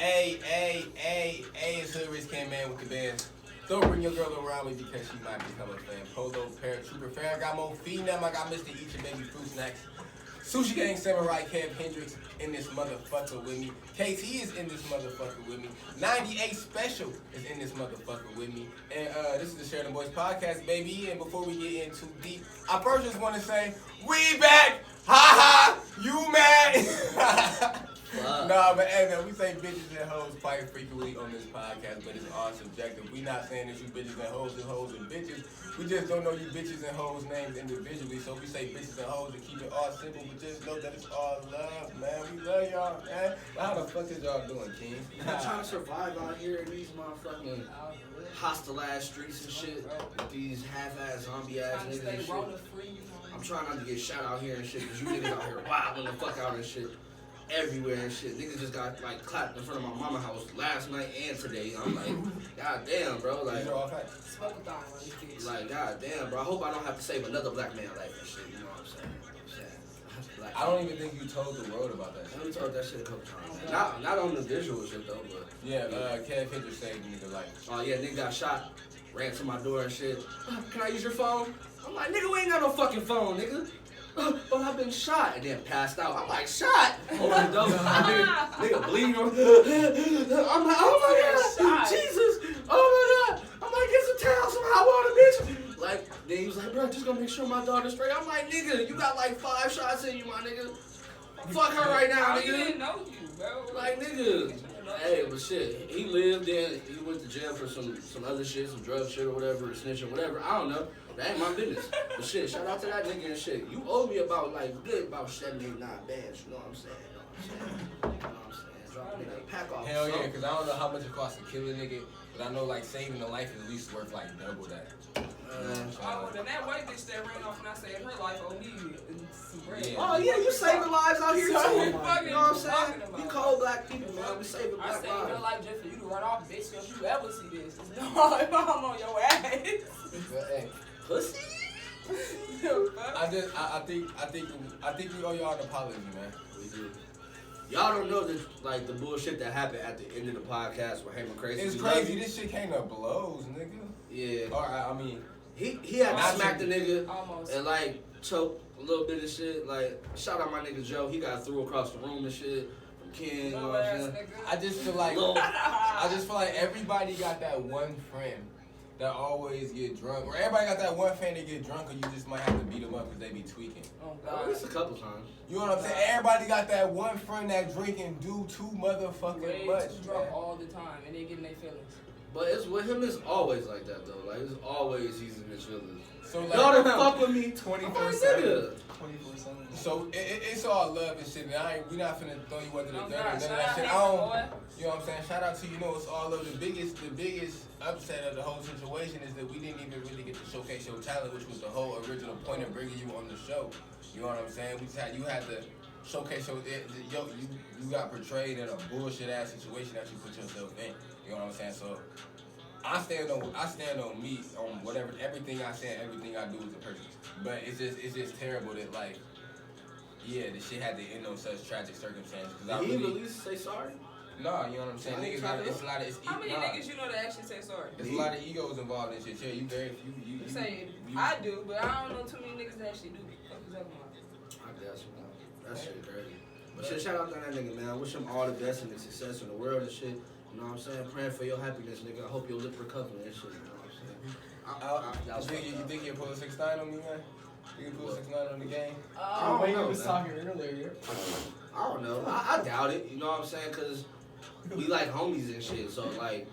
it's Hood Rich Cam Man with the bands. Don't bring your girl around me because she might become a fan. Polo, Paratrooper, Fair, I got more Phenom, I got Mr. Eat Your Baby Fruit Snacks. Sushi Gang, Samurai, Kev Hendricks in this motherfucker with me. KT is in this motherfucker with me. 98 Special is in this motherfucker with me. And this is the Sheridan Boyz podcast, baby. And before we get in too deep, I first just want to say, we back! Ha ha! You mad? Nah, but hey, man, we say bitches and hoes quite frequently on this podcast, but it's all subjective. We not saying that you bitches and hoes and bitches. We just don't know you bitches and hoes names individually, so we say bitches and hoes to keep it all simple, but just know that it's all love, man. We love y'all, man. How the fuck is y'all doing, King? I'm trying to survive out here in these motherfucking hostile ass streets and shit. With these half-ass zombie ass niggas and shit. I'm trying not to get shot out here and shit, because you niggas out here wilding the fuck out and shit. Everywhere and shit. Niggas just got like clapped in front of my mama house last night and today. I'm like, god damn, bro. Like, god damn, bro. I hope I don't have to save another black man life and shit. You know what I'm saying? I don't even think you told the world about that shit. I only told that shit a couple times. Not on the visual shit though, but yeah, Kev Hendricks saved the nigga life. Oh yeah, nigga got shot, ran to my door and shit. Can I use your phone? I'm like, nigga, we ain't got no fucking phone, nigga. But I've been shot and then passed out. I'm like, shot? Over the door. Nigga bleeding. I'm like, oh my god, Jesus. Oh my god. I'm like, get some towels, some hot water, bitch. Like, then he was like, bro, just gonna make sure my daughter's straight. I'm like, nigga, you got like 5 shots in you, my nigga. Fuck her right now, nigga. I didn't know you, bro. Like, nigga. Hey, but shit, he lived in, he went to jail for some other shit, some drug shit or whatever, or snitching, whatever. I don't know. That ain't my business. But shit, shout out to that nigga and shit. You owe me about 7-8-9 bands, you know what I'm saying? Drop a nigga a pack off. Hell yeah, because I don't know how much it costs to kill a nigga, but I know like saving a life is at least worth like double that. Then that white bitch that ran off and I saved her life on me some bread. Yeah. Oh yeah, you saving lives out here too. You know what I'm saying? About? You cold black people, man. We saving black lives. I saved her life just for you to run off, bitch. If you ever see this, I'm on your ass. Hey. Pussy. I think we owe y'all an apology, man. We do. Y'all don't know the bullshit that happened at the end of the podcast with Heyman Crazy. It's crazy. This shit came to blows, nigga. Yeah. I mean, he had to smack the nigga almost and like choke a little bit of shit. Like, shout out my nigga Joe. He got through across the room and shit from King. You know what I'm saying? I just feel like everybody got that one friend that always get drunk, or everybody got that one fan that get drunk, or you just might have to beat them up because they be tweaking. Oh God, at least a couple times. You know what I'm saying? Everybody got that one friend that drink and do too motherfucking much. Too drunk all the time, and they get in their feelings. But it's with him. It's always like that though. Like, it's always he's in his feelings. So like, y'all don't fuck with me 24/7. 24/7. So it's all love and shit. And we not finna throw you under the gun or none of that shit. You know what I'm saying? Shout out to it's all of the biggest upset of the whole situation is that we didn't even really get to showcase your talent, which was the whole original point of bringing you on the show. You know what I'm saying? You had to showcase you got portrayed in a bullshit ass situation that you put yourself in. You know what I'm saying? So I stand on me, on whatever, everything I say, everything I do as a person. But it's just terrible that like, yeah, the shit had to end on such tragic circumstances. Did he really say sorry? No, you know what I'm saying? Niggas, it's a lot of How many niggas you know that actually say sorry? There's a lot of egos involved in shit. Yeah, you say I do, but I don't know too many niggas that actually do. What you talking about? I guess that shit crazy. But shit, shout out to that nigga, man. I wish him all the best and the success in the world and shit. You know what I'm saying? Praying for your happiness, nigga. I hope your lip recover and shit. You know what I'm saying? You think he'll pull a 6ix9ine on me, man? You can pull a 6ix9ine on the game? I don't know. Was talking earlier. I don't know. I doubt it. You know what I'm saying? Because we like homies and shit. So, like,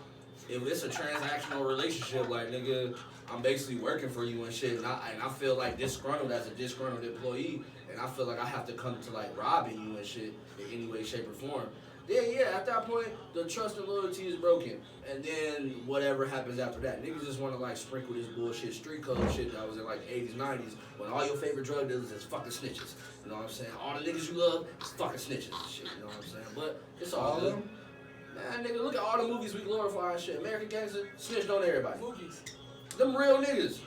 if it's a transactional relationship, like, nigga, I'm basically working for you and shit. And I feel like disgruntled as a disgruntled employee. And I feel like I have to come to, like, robbing you and shit in any way, shape, or form. Then, yeah, at that point, the trust and loyalty is broken. And then whatever happens after that. Niggas just want to, like, sprinkle this bullshit street code shit that was in, like, 80s, 90s, when all your favorite drug dealers is fucking snitches. You know what I'm saying? All the niggas you love is fucking snitches and shit. You know what I'm saying? But it's all good. Man, nigga, look at all the movies we glorify and shit. American Gangster, snitched on everybody. Movies. Them real niggas.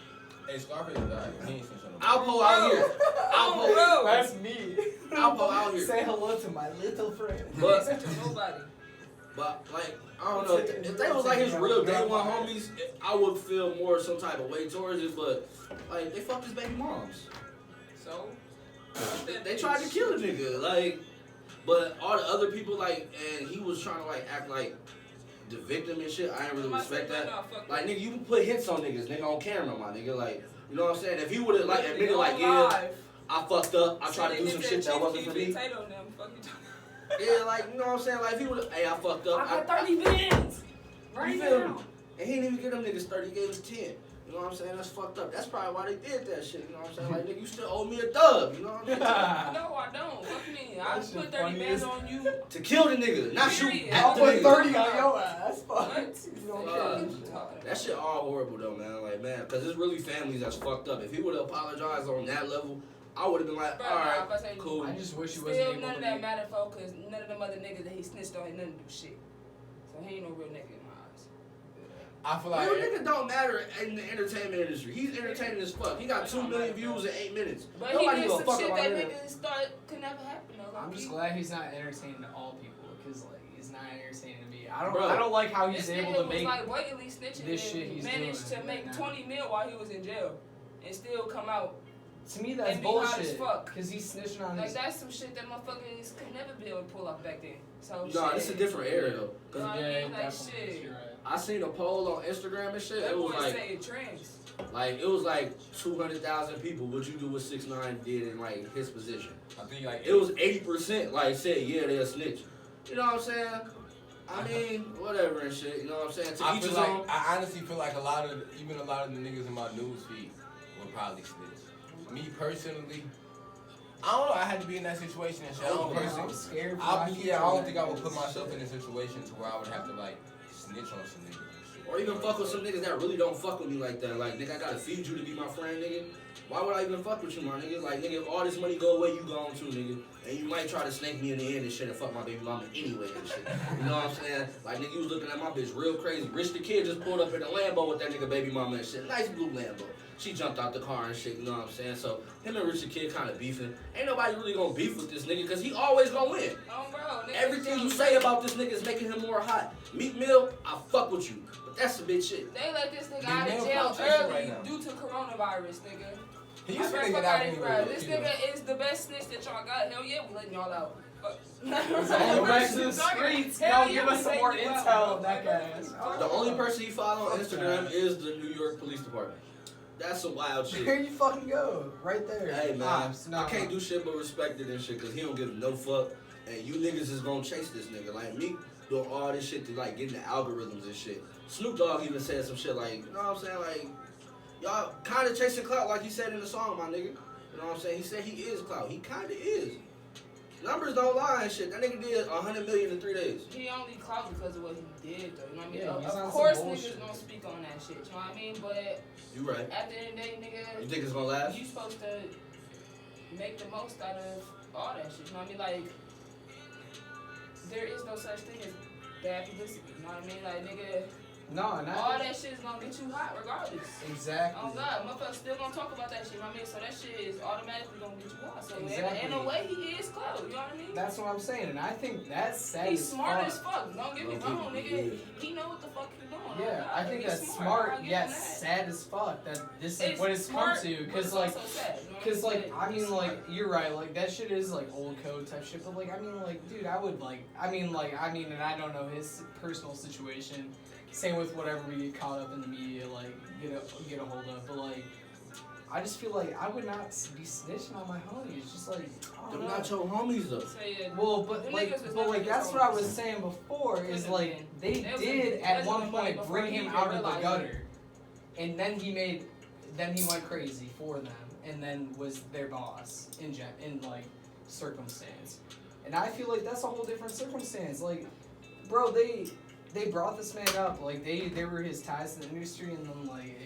Hey, Scarface died. He ain't snitched on nobody. Alpo out here. Alpo. That's me. Alpo out here. Say hello to my little friend. But Nobody. But like, I don't know. If they was like his real day one homies, I would feel more some type of way towards it. But like, they fucked his baby moms. So They tried to kill the nigga. Like, but all the other people like, and he was trying to like act like the victim and shit. I didn't really respect that. Like, nigga, you put hits on niggas, nigga, on camera, my nigga. Like, you know what I'm saying? If he would have like admitted like, yeah, I fucked up. I tried to do some shit that wasn't for me. Yeah, like, you know what I'm saying? Like, if he would have, hey, I fucked up. I got 30 bins right now. And he didn't even give them niggas 30, he gave us 10. You know what I'm saying? That's fucked up. That's probably why they did that shit. You know what I'm saying? Like, nigga, you still owe me a dub. You know what I'm saying? No, I don't. What you mean? I put 30 bands on you. To kill the nigga, not shoot. I'll put 30 on your ass. What? You know that shit all horrible though, man. Like, man, because it's really families that's fucked up. If he would have apologized on that level, I would have been like, alright, cool. I just wish he wasn't able to. Still, none of that matter, folks, because none of them other niggas that he snitched on ain't nothing to do shit. So he ain't no real nigga in my eyes. I feel like real nigga don't matter in the entertainment industry. He's entertaining as fuck. He got 2 million views in 8 minutes. But nobody he give did a some fuck shit about that him. niggas thought could never happen though. I'm just glad he's not entertaining to all people, because like he's not entertaining to me. Bro, I don't like how he's this able nigga to make was like blatantly snitching this shit and he's managed doing to make right now. 20 mil while he was in jail and still come out. To me, that's and be hot as bullshit. fuck. Because he's snitching on Like his. that's some shit that motherfuckers could never be able to pull off back then. So No, this is a different era though. You know what I Yeah, mean? Like definitely. shit. You're right. I seen a poll on Instagram and shit. That It boy was like, say trends. it was like 200,000 people. What you do what 6ix9ine did in like his position? I think like It was 80% like said yeah they'll snitch. You know what I'm saying? I mean whatever and shit. You know what I'm saying? To I each feel his like own. I honestly feel like a lot of the niggas in my news feed would probably snitch. Me personally, I don't know. I had to be in that situation and shit. I don't I'm personally. scared. I don't think I would put myself in a situation to where I would have to like snitch on some niggas and shit. Or even fuck with some niggas that really don't fuck with me like that. Like, nigga, I gotta feed you to be my friend, nigga. Why would I even fuck with you, my nigga? Like, nigga, if all this money go away, you gone too, nigga. And you might try to snake me in the end and shit and fuck my baby mama anyway and shit. You know what I'm saying? Like, nigga, you was looking at my bitch real crazy. Rich the Kid just pulled up in a Lambo with that nigga baby mama and shit. Nice blue Lambo. She jumped out the car and shit, you know what I'm saying? So, him and Rich the Kid kind of beefing. Ain't nobody really gonna beef with this nigga because he always gonna win. Oh, bro, nigga, Everything you say about this nigga is making him more hot. Meek Mill, I fuck with you. But that's some bitch shit. They let this nigga The out male of jail politician early right now. due to coronavirus, nigga. He I used to better get fuck out out of here, bro. anyway. This nigga is the best snitch that y'all got. Hell yeah, we letting y'all out. Go back to the streets. Yo, give us some more intel on that guy. The only person he follow on Instagram is the New York Police Department. That's some wild shit. There you fucking go. Right there. Hey, man, Ops, I can't do shit but respect it and shit because he don't give no fuck. And you niggas is gonna chase this nigga. Like, me doing all this shit to, like, get in the algorithms and shit. Snoop Dogg even said some shit like, you know what I'm saying? Like, y'all kind of chasing clout like he said in the song, my nigga. You know what I'm saying? He said he is clout. He kind of is. Numbers don't lie and shit. That nigga did 100 million in 3 days. He only clout because of what he did, though. You know what I mean? Yeah, he's on of some course, bullshit. niggas don't speak on that shit. You know what I mean? But You right. at the end of the day, nigga, You think it's gonna last? you supposed to make the most out of all that shit. You know what I mean? Like, there is no such thing as bad publicity. You know what I mean? Like, nigga, No, not all that shit is gonna get you hot regardless. exactly. Oh God, motherfuckers still gonna talk about that shit. You know what I mean? So that shit is automatically gonna get you hot. So Exactly. in a way, he is close. You know what I mean? That's what I'm saying, and I think that's sad. He's as smart fuck. as fuck. Don't get me wrong, nigga. He know what the fuck he's doing. Yeah, Oh, I God, think he's that's I'll smart give yet him that. sad as fuck that this is It's what it's smart, come to. but Cause it's like, also sad, you know what cause I mean? like, I mean like, you're right. Like that shit is like old code type shit. But like, I mean like, dude, I would like, I mean, and I don't know his personal situation. Same with whatever we get caught up in the media, like get a hold of. But like, I just feel like I would not be snitching on my homies. Just like, I don't Them know. not your homies though. So, yeah, Well, but them like, niggas was but never like his that's what I homies. was saying before. Is Could've like been. they They was did in- at they one was in point before bring he him even out of the realized gutter, and then he went crazy for them, and then was their boss in like circumstance. And I feel like that's a whole different circumstance. Like, bro, they brought this man up, like they were his ties to the industry, and then like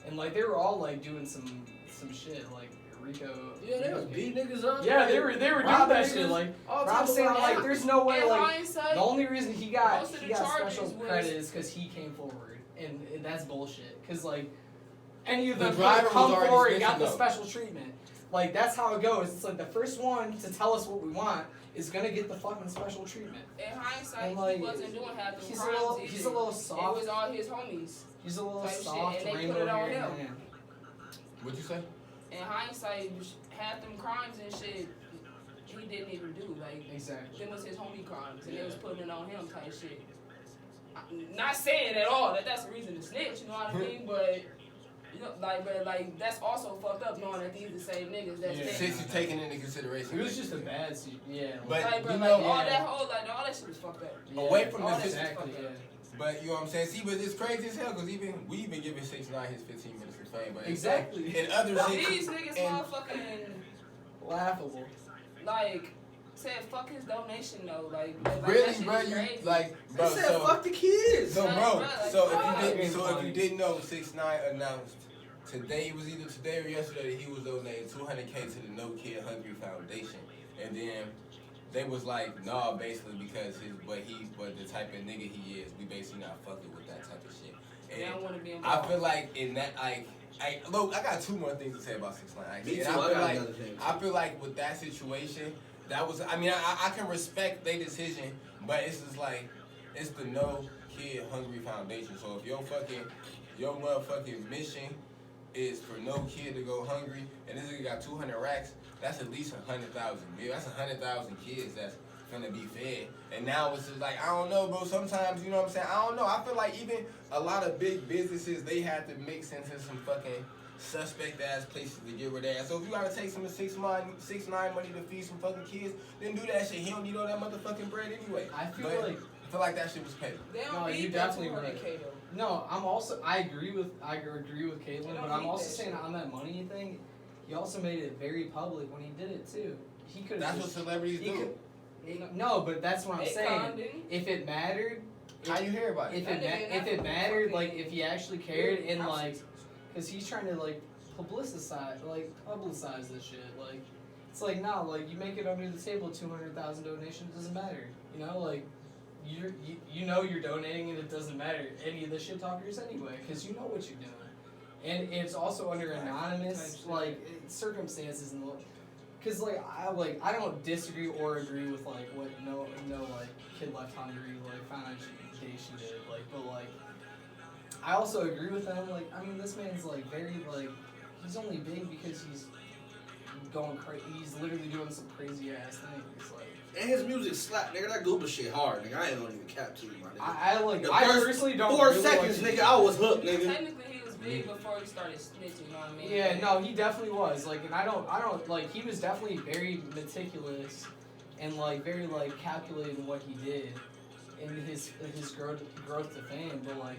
and like they were all like doing some shit like Rico. Yeah, they was beating niggas up. Yeah, they were doing that shit. Like, all I'm saying like there's no way In like hindsight, the only reason he got most of the charges special was- credit is because he came forward, and that's bullshit. Because like any of The them driver come was already forward and got snitching, the though. special treatment. Like that's how it goes. It's like the first one to tell us what we want is gonna get the fucking special treatment. In hindsight, And, like, he wasn't doing half the He's crimes either. a little soft. It was all his homies. He's a little type shit, soft and they rainbow put it on haired him. man. What'd you say? In hindsight, half them crimes and shit, he didn't even do. Like, Exactly. them was his homie crimes, and they was putting it on him type shit. Not saying at all that that's the reason to snitch, you know what I mean? But you know, like that's also fucked up knowing that these the same niggas that's Yeah. snitch. Since you taking into consideration. It was just a bad scene. Yeah. But Like, you like know, all that shit was fucked up. away from all the that shit exactly. fucked Yeah. up. But you know what I'm saying? See, but it's crazy as hell because we even giving 6ix9ine his 15 minutes of fame. But it's Exactly. like, in other These shit, niggas and motherfucking Laughable. like said fuck his donation though. Like really, that shit bro, is you crazy. like, They bro, said so fuck the kids. so, Like, bro, bro, like, so fuck. if you didn't know, 6ix9ine announced today, it was either today or yesterday, that he was donating $200K to the No Kid Hungry Foundation, and then they was like, nah, basically because but the type of nigga he is, we basically not fucking with that type of shit. They don't And want to be I involved. feel like in that, look, I got two more things to say about 6ix9ine. Actually. Me too. And I feel got like, another thing. I feel like with that situation, that was, I mean, I can respect their decision, but it's just like, it's the No Kid Hungry Foundation. So if your motherfucking mission is for no kid to go hungry, and this nigga got 200 racks, that's at least 100,000. That's 100,000 kids that's gonna be fed. And now it's just like, I don't know, bro. Sometimes, you know what I'm saying? I don't know. I feel like even a lot of big businesses, they have to mix into some fucking suspect ass places to get rid of that. So if you gotta take some of 6ix9ine money to feed some fucking kids, then do that shit. He don't need all that motherfucking bread anyway. I feel But like I feel like that shit was paid. They don't No, need you that definitely 200K though. no. I agree with Caitlin, They don't but I'm need also that saying shit. on that money thing, he also made it very public when he did it too. He could. That's what celebrities he do. could- No, but that's what I'm saying. Akon didn't. If it mattered, How you hear about it? if it mattered, like if he actually cared and like, cause he's trying to like publicize this shit. Like, it's like nah, like you make it under the table, 200,000 donations doesn't matter. You know, like you know you're donating and it doesn't matter any of the shit talkers anyway, cause you know what you're doing, and it's also under anonymous like circumstances and. Cause I don't disagree or agree with like what no like kid left hungry like foundation did but like I also agree with them like I mean this man's like very like he's only big because he's going crazy, he's literally doing some crazy ass things like And his music slap, nigga. That Gooba shit hard, nigga. I ain't gonna even cap to you, my nigga. I personally don't 4 really seconds, like nigga. I was hooked, nigga. Technically, he was big before he started snitching. You know what I mean? Yeah, no, he definitely was. Like, and I don't like. He was definitely very meticulous and like very like calculated in what he did in his growth to fame. But like,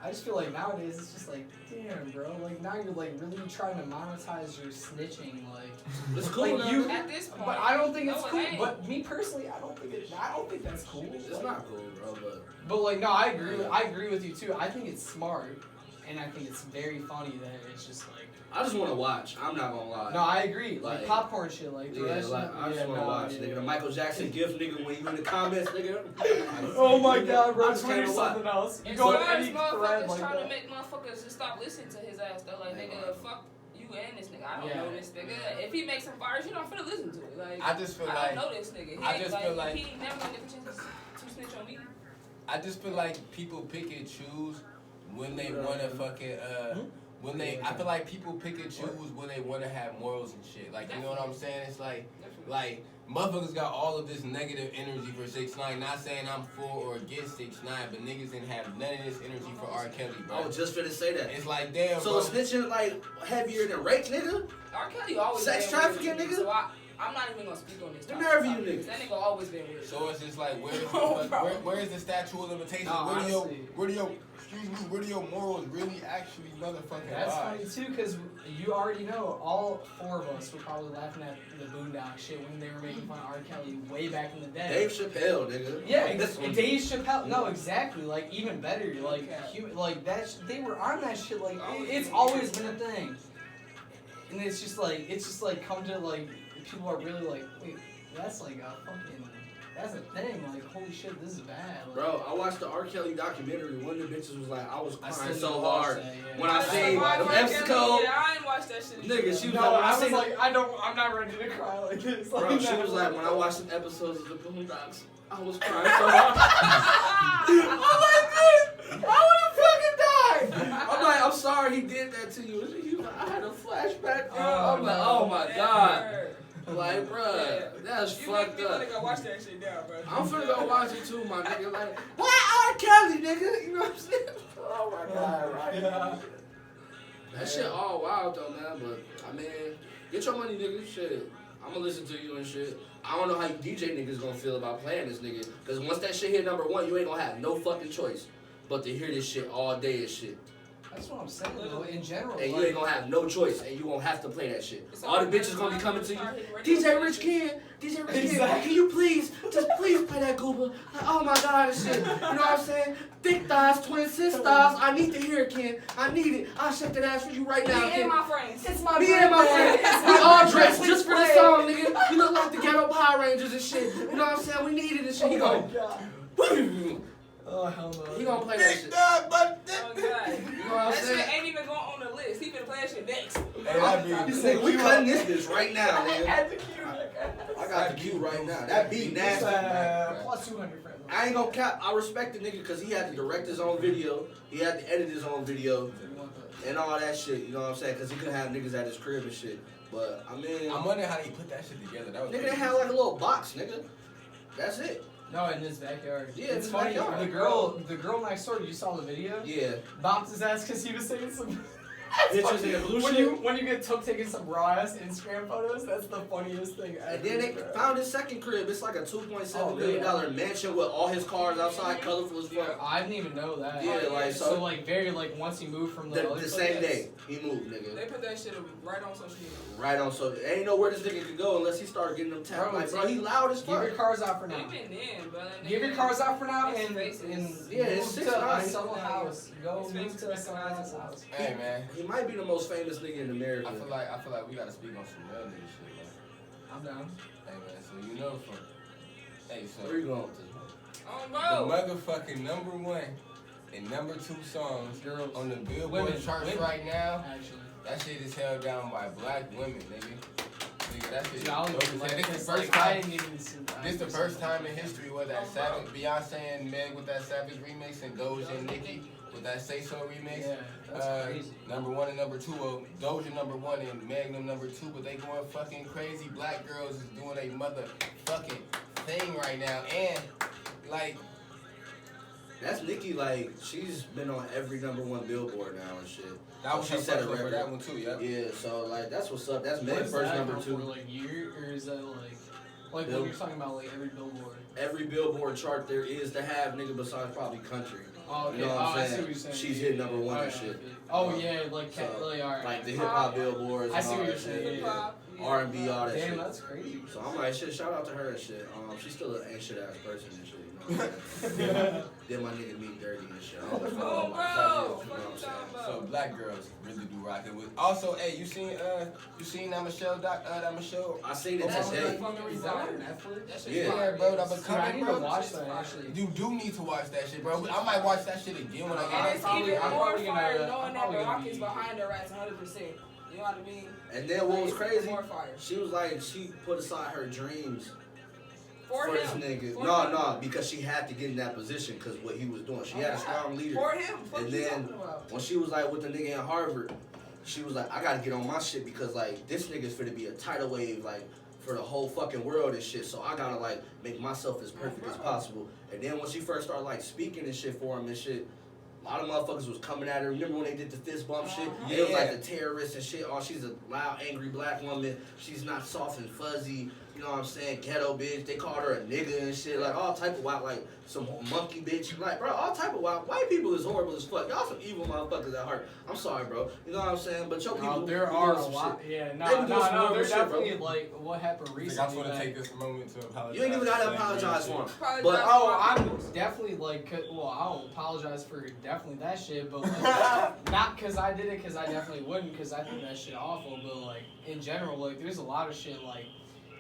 I just feel like nowadays it's just like, damn, bro. Like now you're like really trying to monetize your snitching. Like, It's cool, like now. you. At this point, But I don't think it's no, it cool. ain't. But me personally, I don't think that's cool. It's Like, not cool, bro, but But like, no, I agree with you too. I think it's smart, and I think it's very funny that it's just like. I just want to watch. I'm not gonna lie. No, I agree. Like, Like- popcorn shit, like. Yeah, like, I just want to watch, nigga. The Michael Jackson gift, nigga, when you in the comments, nigga. Oh my god, bro, I just Twitter can't something else. You And go so to as any thread motherfuckers like trying to that. make motherfuckers just stop listening to his ass though. Like, Hey, nigga, bro. fuck you and this nigga. I don't Yeah. know this nigga. If he makes some fires, you don't finna listen to it. Like, I just feel I like don't know this nigga. He I ain't just feel like- he never gonna get the chance to snitch on me. I just feel like people pick and choose when they wanna fucking when they I feel like people pick and choose when they wanna have morals and shit. Like you know what I'm saying? It's like motherfuckers got all of this negative energy for 6ix9ine. Not saying I'm for or against 6ix9ine, but niggas didn't have none of this energy for R. Kelly, bro. I was just finna say that. It's like damn, So bro. snitching like heavier than rape, nigga? R. Kelly always Sex been weird trafficking, to me, nigga? So I'm not even gonna speak on this. The topic. nerve of you niggas. That nigga always been weird. So it's just like where's the Oh, bro. where's the statute of limitations? No, honestly. Where do your morals really actually motherfucking That's lie? funny too, because you already know all 4 of us were probably laughing at the Boondock shit when they were making fun of R. Kelly way back in the day. Dave Chappelle, nigga. Yeah, This one. Dave Chappelle. No, exactly. Like even better. Like Okay. like that. They were on that shit. Like it's always been a thing. And it's just like come to like people are really like, wait, that's like a fucking That's the thing. Like, holy shit, this is bad. Like, Bro, I watched the R. Kelly documentary. One of the bitches was like, I was I crying still so didn't watch hard that, yeah. when I seen Kelly, Mexico. yeah, I ain't watched that shit. Nigga, she was No, like, I was seen like, I'm not ready to cry like this. Bro, Like, she no. was like, when I watched some episodes of the Boondocks, I was crying so hard. I'm like, bitch, I would have fucking died. I'm like, I'm sorry he did that to you. He was like, I had a flashback, bro. I'm like, oh my god. Like, bro, that's You fucked make me up. wanna go watch that shit now, bro. I'm finna go watch it too, my nigga. Like, why R. Kelly, nigga? You know what I'm saying? Oh my god, right? Yeah. That shit all wild though, man. But I mean, get your money, nigga. Shit, I'ma listen to you and shit. I don't know how you DJ niggas gonna feel about playing this nigga. Cause once that shit hit number one, you ain't gonna have no fucking choice but to hear this shit all day and shit. That's what I'm saying, though, in general. And you like, ain't gonna have no choice, and you gonna have to play that shit. It's All the all bitches gonna be time coming to you. start hitting radio DJ Rich stations. Kid, DJ Rich Kid, Exactly. can you please play that goober? Like, oh my god, and shit. You know what I'm saying? Thick thighs, twin sis thighs. I need to hear it, Ken. I need it. I'll shake that ass for you right now, Me Ken. and my friends. It's my Me and my birthday. friends, we all dressed just for this song, nigga. You look like the Ghetto Power Rangers and shit. You know what I'm saying? We need it and shit. He Oh my go, god. Oh, hell no. he gonna play that shit. Oh god. You know what I'm That shit saying? ain't even going on the list. He finna play that shit next. Hey, that He be- said, we cutting this bitch right now, I nigga. had to cue I got the cue right now. That beat nasty. plus 200 friends. I ain't gonna cap. I respect the nigga because he had to direct his own video. He had to edit his own video and all that shit. You know what I'm saying? Because he couldn't have niggas at his crib and shit. But I mean, I'm wondering how they put that shit together. That was nigga, they crazy. had like a little box, nigga. That's it. No, in his backyard. Yeah, in it's his funny. backyard. The girl next door. You saw the video? Yeah. Bopped his ass because he was taking some. Bitches in the blue when shit. you get taking some raw ass Instagram photos, that's the funniest thing ever. And then they bro. found his second crib. It's like a $2.7 Oh, million yeah. mansion with all his cars outside, colorful as fuck. I didn't even know that. Yeah, like so like very like once he moved from the other The place, same day he moved, They nigga. put that shit right on social media. Right on. So ain't know where this nigga could go unless he started getting them tapped. Bro, Like, bro, he loud as Give fuck. your cars out for now. Even then, but Give your cars out for now and Yeah, it's move to a 6ix9ine. summer house. Go It's move to a basically summer 6ix9ine's house. Hey man, He might be the most famous nigga in America. I feel like we gotta speak on some real nigga shit, man. I'm down. Hey man, so you know from hey so Where you going with this? Oh, the bro. motherfucking number one and number two songs Girls. on the Billboard Women. charts Women. right now, Actually. that shit is held down by black women, nigga. Nigga, that shit is Dude, I dope don't as even hell. like This this. is the first Like, I time. didn't even see that. This the first time in history where that Oh, Savage, Beyonce and Meg with that Savage remix and Doja and Nicki with that Say So remix. Yeah, that's crazy. Number one and number two, well, Doja number one and Magnum number two, but they going fucking crazy. Black girls is doing a motherfucking thing right now, and like, That's Nicki, like, she's been on every #1 Billboard now and shit. that was She her set a first one for record. that one too, yeah. Yeah, so, like, that's what's up. That's What Meg's is first that number for, two. like year, or is that like Bill- when you're talking about like every billboard? Every Billboard chart there is to have, nigga, besides probably country. Oh, okay. You know what I'm I saying? see what you're saying. She's Yeah, hit yeah, number yeah. one Oh, and yeah, shit. okay. Oh yeah, like So, really, alright. Like the hip hop billboards I and see all what that you're saying, shit. yeah. R&B, all that Damn, shit. that's crazy. So I'm like, shit, shout out to her and shit. She's still an ain't shit ass person and shit, you know what I'm saying? Then my nigga Meek Dirty and shit. I always follow Oh, my bro. fat niggas, you know What what you I'm saying? talking So about? black girls really do rock it with. Also, hey, you seen that Michelle that Michelle? I seen it Obama today. fucking Is that on resigned? Netflix? That shit Yeah. Yeah, bro, that was Dude, I coming, need to bro. watch that actually. You do need to watch that shit, bro. I might watch that shit again when I And get it's out. even I'm more probably gonna- fire I'm knowing that probably the gonna rock is be- behind the rats 100%. You know what I mean? And then what was It's crazy, More fire. she was like, she put aside her dreams For for this him. nigga. For No, him. no, because she had to get in that position because what he was doing. She had a strong leader. For him. What And you then talking about? when she was like with the nigga in Harvard, she was like, I gotta get on my shit because like this nigga's finna be a tidal wave like for the whole fucking world and shit. So I gotta like make myself as perfect as possible. And then when she first started like speaking and shit for him and shit, a lot of motherfuckers was coming at her. Remember when they did the fist bump shit? Uh-huh. It was like Yeah. the terrorists and shit. Oh, she's a loud, angry black woman. She's not soft and fuzzy. You know what I'm saying? Ghetto bitch. They called her a nigga and shit. Like all type of wild, like some monkey bitch. Like, bro, all type of wild. White people is horrible as fuck. Y'all some evil motherfuckers at heart. I'm sorry, bro. You know what I'm saying? But your people. No, there be are doing a some lot. shit. Yeah, They no, be doing no, some no. real There's shit, bro. definitely like what happened I recently. just want to that- take this moment to apologize. You ain't even gotta for that apologize shit. for him. Probably But not Oh, for I'm rappers. definitely like, well, I don't apologize for definitely that shit, but like, not because I did it, because I definitely wouldn't, because I think that shit awful, but like, in general, like, there's a lot of shit, like,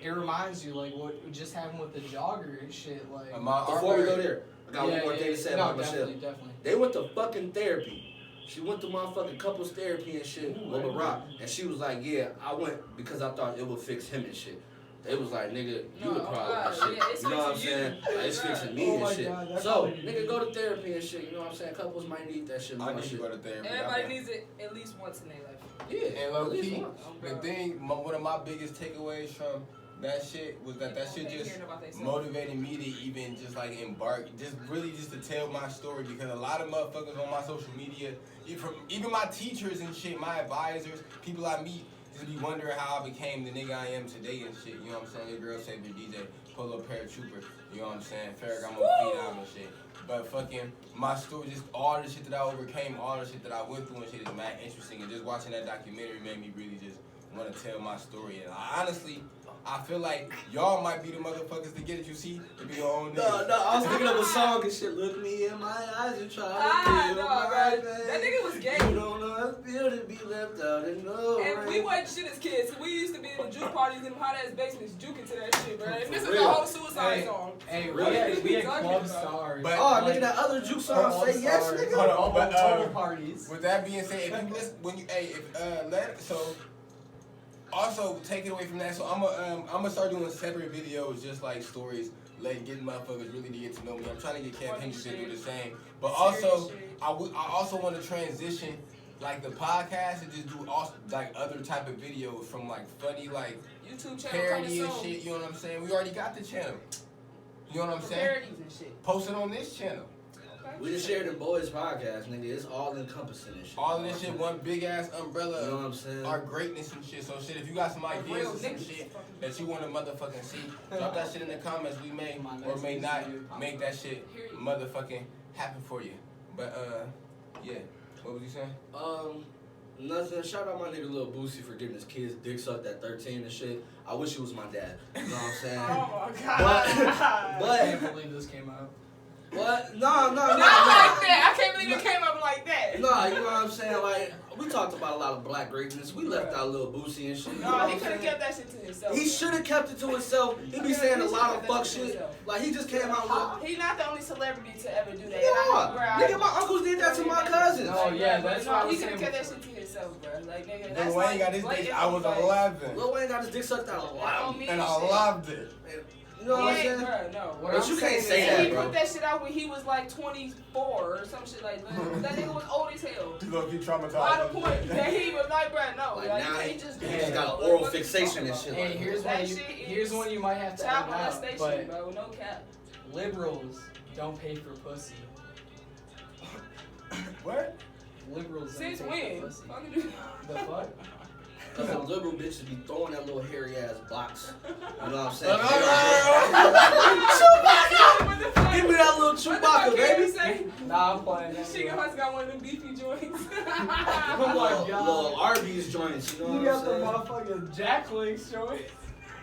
it reminds you like what just happened with the jogger and shit. Like Before we go there, I got one more thing to say about Michelle. Definitely. They went to fucking therapy. She went to motherfucking couples therapy and shit with LaRock. And she was like, yeah, I went because I thought it would fix him and shit. They was like, nigga, you the problem and shit. Yeah, you know what I'm saying? Like, it's fixing me and shit. God, So, nigga, go to therapy and shit. You know what I'm saying? Couples might need that shit. I need to go to therapy. Everybody needs it at least once in their life. Yeah, And low at least key, once. the thing, one of my biggest takeaways from that shit was that shit just motivated me to even just like embark, just to tell my story, because a lot of motherfuckers on my social media, even my teachers and shit, my advisors, people I meet, just be wondering how I became the nigga I am today and shit. You know what I'm saying? Your girl said the DJ, Polo Paratrooper. You know what I'm saying? Ferragamo Phenom and shit. But fucking my story, just all the shit that I overcame, all the shit that I went through and shit is mad interesting. And just watching that documentary made me really just want to tell my story. And honestly, I feel like y'all might be the motherfuckers to get it. You see, to be your own niggas. No, I was thinking of a song and shit. Look me in my eyes and try to feel my bro. pain. That nigga was gay. You don't know how it feel to be left out in no And we rain. wasn't shit as kids. So we used to be in the juke parties in them hot ass basements juking to that shit, bro. And this is the real. whole suicide song. Hey, Really? we had Talking club about. stars. But- Oh, nigga, that other juke song, Say Yes, nigga. Hold on, all but, total parties. With that being said, if you listen, when you, also take it away from that. So I'm gonna start doing separate videos, just like stories, getting motherfuckers really to get to know me. I'm trying to get Cap Hendricks to do the same, but also I also want to transition like the podcast and just do also like other type of videos from like funny like YouTube channel parody and coming soon. shit. You know what I'm saying? We already got the channel. You know what I'm For saying? parodies and shit. Post it on this channel. Okay. We just shared the Boyz podcast, nigga. It's all encompassing and shit. All of this shit, one big ass umbrella. You know what I'm saying? Our greatness and shit. So shit, if you got some ideas or some shit that you want to motherfucking see, drop that shit in the comments. We may or may not make that shit motherfucking happen for you. But yeah. What was you saying? Nothing. Shout out my nigga Lil Boosie for getting his kids dick sucked at 13 and shit. I wish he was my dad. You know what I'm saying? Oh my god. But I can't believe this came out. what? No. Not like that. I can't believe it came up like that. No, you know what I'm saying? Like, we talked about a lot of black greatness. We left out Lil Boosie and shit. You know No, what he I'm could have saying? kept that shit to himself. He should have kept it to himself. He be saying a lot of fuck shit. Like, he just came out with... He's not the only celebrity to ever do that. Yeah, nigga, my uncles did that to my cousins. No, yeah, that's why I was He could have saying kept that shit to himself, bro. Like, nigga, Lil that's Wayne like got his blatant bitch. I was like, 11, Lil Wayne got his dick sucked out a that lot. don't mean and I shit. loved it. You know what I'm He ain't, saying? bro, no. What But I'm you can't saying say is- that, And he bro. put that shit out when he was like 24 or some shit like that. That nigga was old as hell. You look, you traumatized. By the point that he was like, bro, no. Like, Like, now he he just got an oral fixation and shit. Hey, Like, here's That one you shit is here's one you might have to child edit out, molestation, but bro. No cap. liberals don't pay for pussy. What? Liberals don't Since pay when? for pussy. Fucking do- The fuck? Cause the liberal bitches be throwing that little hairy ass box. You know what I'm saying? Chewbacca! Give me that little Chewbacca, baby. Say? Nah, I'm playing. She must got one of them beefy joints. Oh my God. Little Arby's joints, you know You what got the I'm saying? motherfucking Jack Links joint.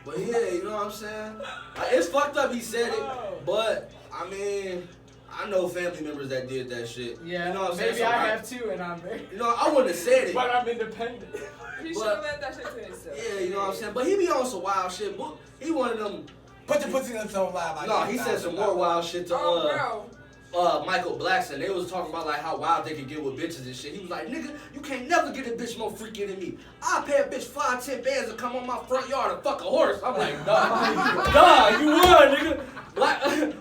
But yeah, you know what I'm saying? Like, it's fucked up he said it, but I mean, I know family members that did that shit. Yeah, you know what I'm saying? maybe So I have too, and I'm very. You know, I wouldn't have said it. But I'm independent. He should have let that shit to himself. Yeah, you know what I'm saying? But he be on some wild shit. But he one of them. Put your pussy on some live. No, he said some more wild shit to Oh, bro. Michael Blackson. They was talking about like how wild they could get with bitches and shit. He was like, nigga, you can't never get a bitch more freaky than me. I pay a bitch 5-10 bands to come on my front yard and fuck a horse. I'm like, dog, you won, nigga.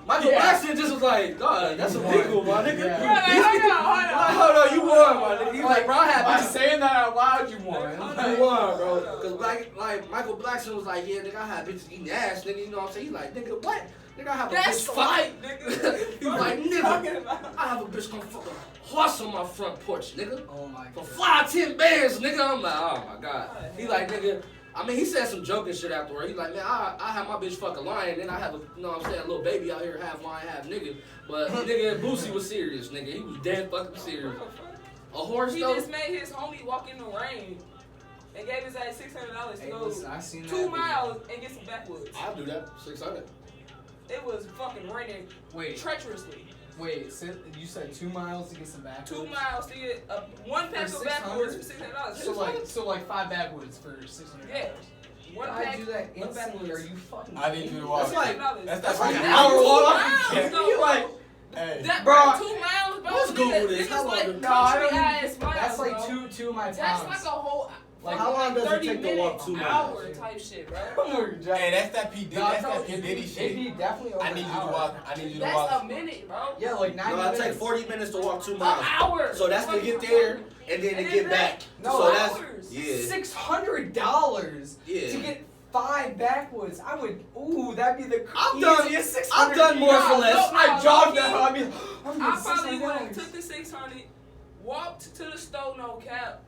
Michael Blackson just was like, dog, that's illegal, my nigga. Yeah. Hold on, you won, my nigga. He's like, bro, I had By bitches. saying that out loud, you won. You won, bro. Cause like Michael Blackson was like, yeah, nigga, I had bitches eating ass, nigga. You know what I'm saying? He's like, nigga, what? Nigga, I have a That's bitch light, fucking. nigga. He was like, Talking nigga, about? I have a bitch gonna fuck a horse on my front porch, nigga. Oh my For God. 5-10 bands, nigga. I'm like, oh my god. He like, nigga. I mean, he said some joking shit afterward. He's like, man, I have my bitch fuck a lion, then I have a, you know what I'm saying, a little baby out here, half lion, half nigga. But nigga, Boosie was serious, nigga. He was dead fucking serious. A horse He though? just made his homie walk in the rain and gave his ass $600 to Hey, go listen, I seen that 2 video. miles and get some backwoods. I'll do that. 600. It was fucking raining Wait, treacherously. you said 2 miles to get some backwoods? 2 miles to get one pack For of backwoods for $600? $600. So like 5 backwoods for $600. Yeah. One I pack. do that one pack instantly. Are was- you fucking? I need you to walk. That's like an hour walk. You like, Hey. that, Bro, 2 miles, bro. let's Google this. It's How long like does- No, I country don't. ass miles, That's like bro. two of my towns. That's like a whole. Like, how long does it 30 take to walk minutes, 2 hour miles? type shit, bro. Hey, that's that P Diddy. No, That's bro, that P Diddy it'd shit. be definitely over I need an you to hour. walk. I need you to That's walk. a minute, bro. Yeah, like 90 No, it minutes. takes 40 minutes to walk 2 An miles. hour. So that's to get there and then to get back. No, so that's hours. yeah. $600 Yeah. to get 5 backwoods. I would. Ooh, that'd be the I've done- easiest I've 600. done more for less. I jogged that. I'd be. I'm I getting probably would have $600. took the 600, walked to the store, no cap,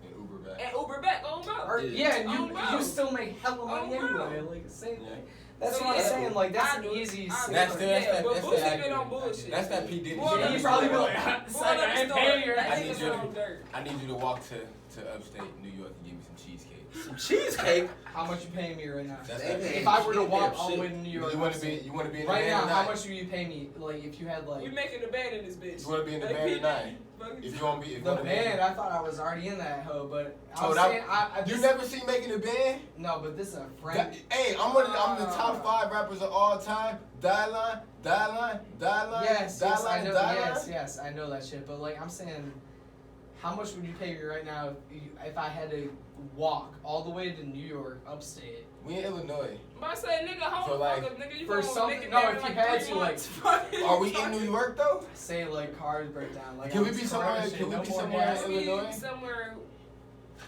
And Uber back. and Uber back on bro. Or, yeah, and Oh, you bro. you still make hella money Oh, bro. anyway. Like same Yeah. thing. That's So, what I'm yeah. saying. Like that's I an do- easy. I $600. do. That's the Yeah, but that's Boosie the been on bullshit. That's that P Diddy More shit. than He the probably story. will. It's More like, than I the ain't story. paying your That I nigga's need you to- on dirt. I need you to walk to upstate New York and give me some cheesecake. Some cheesecake. How much you paying me right now? That's They that. pay- If I were to Shit, walk damn all the shit. way to New York, You want to be in the right band now, tonight? how much would you pay me? Like if you had like We making the band in this bitch. You want to be in the Like, band P. tonight? Fucking- If you want to be, if you the wanna be- band, I thought I was already in that hoe, but I Oh, was that- saying You this, never seen making the band? no, but this is a friend. Hey, I'm the top 5 rappers of all time. Die line. Yes, Die yes, I line, know. die Yes, line. yes, I know that shit. But like, I'm saying, how much would you pay me right now if I had to walk all the way to New York, upstate? We in Illinois. But I say, nigga, hold So, the like, fuck up, nigga. You for gonna something- make it no, there if in you like had 3 to, like- months. Fucking Are we in fucking- New York though? Say like cars break down. Like Can we I'm be crying somewhere- shit, can we no be more somewhere gas. in Illinois? Somewhere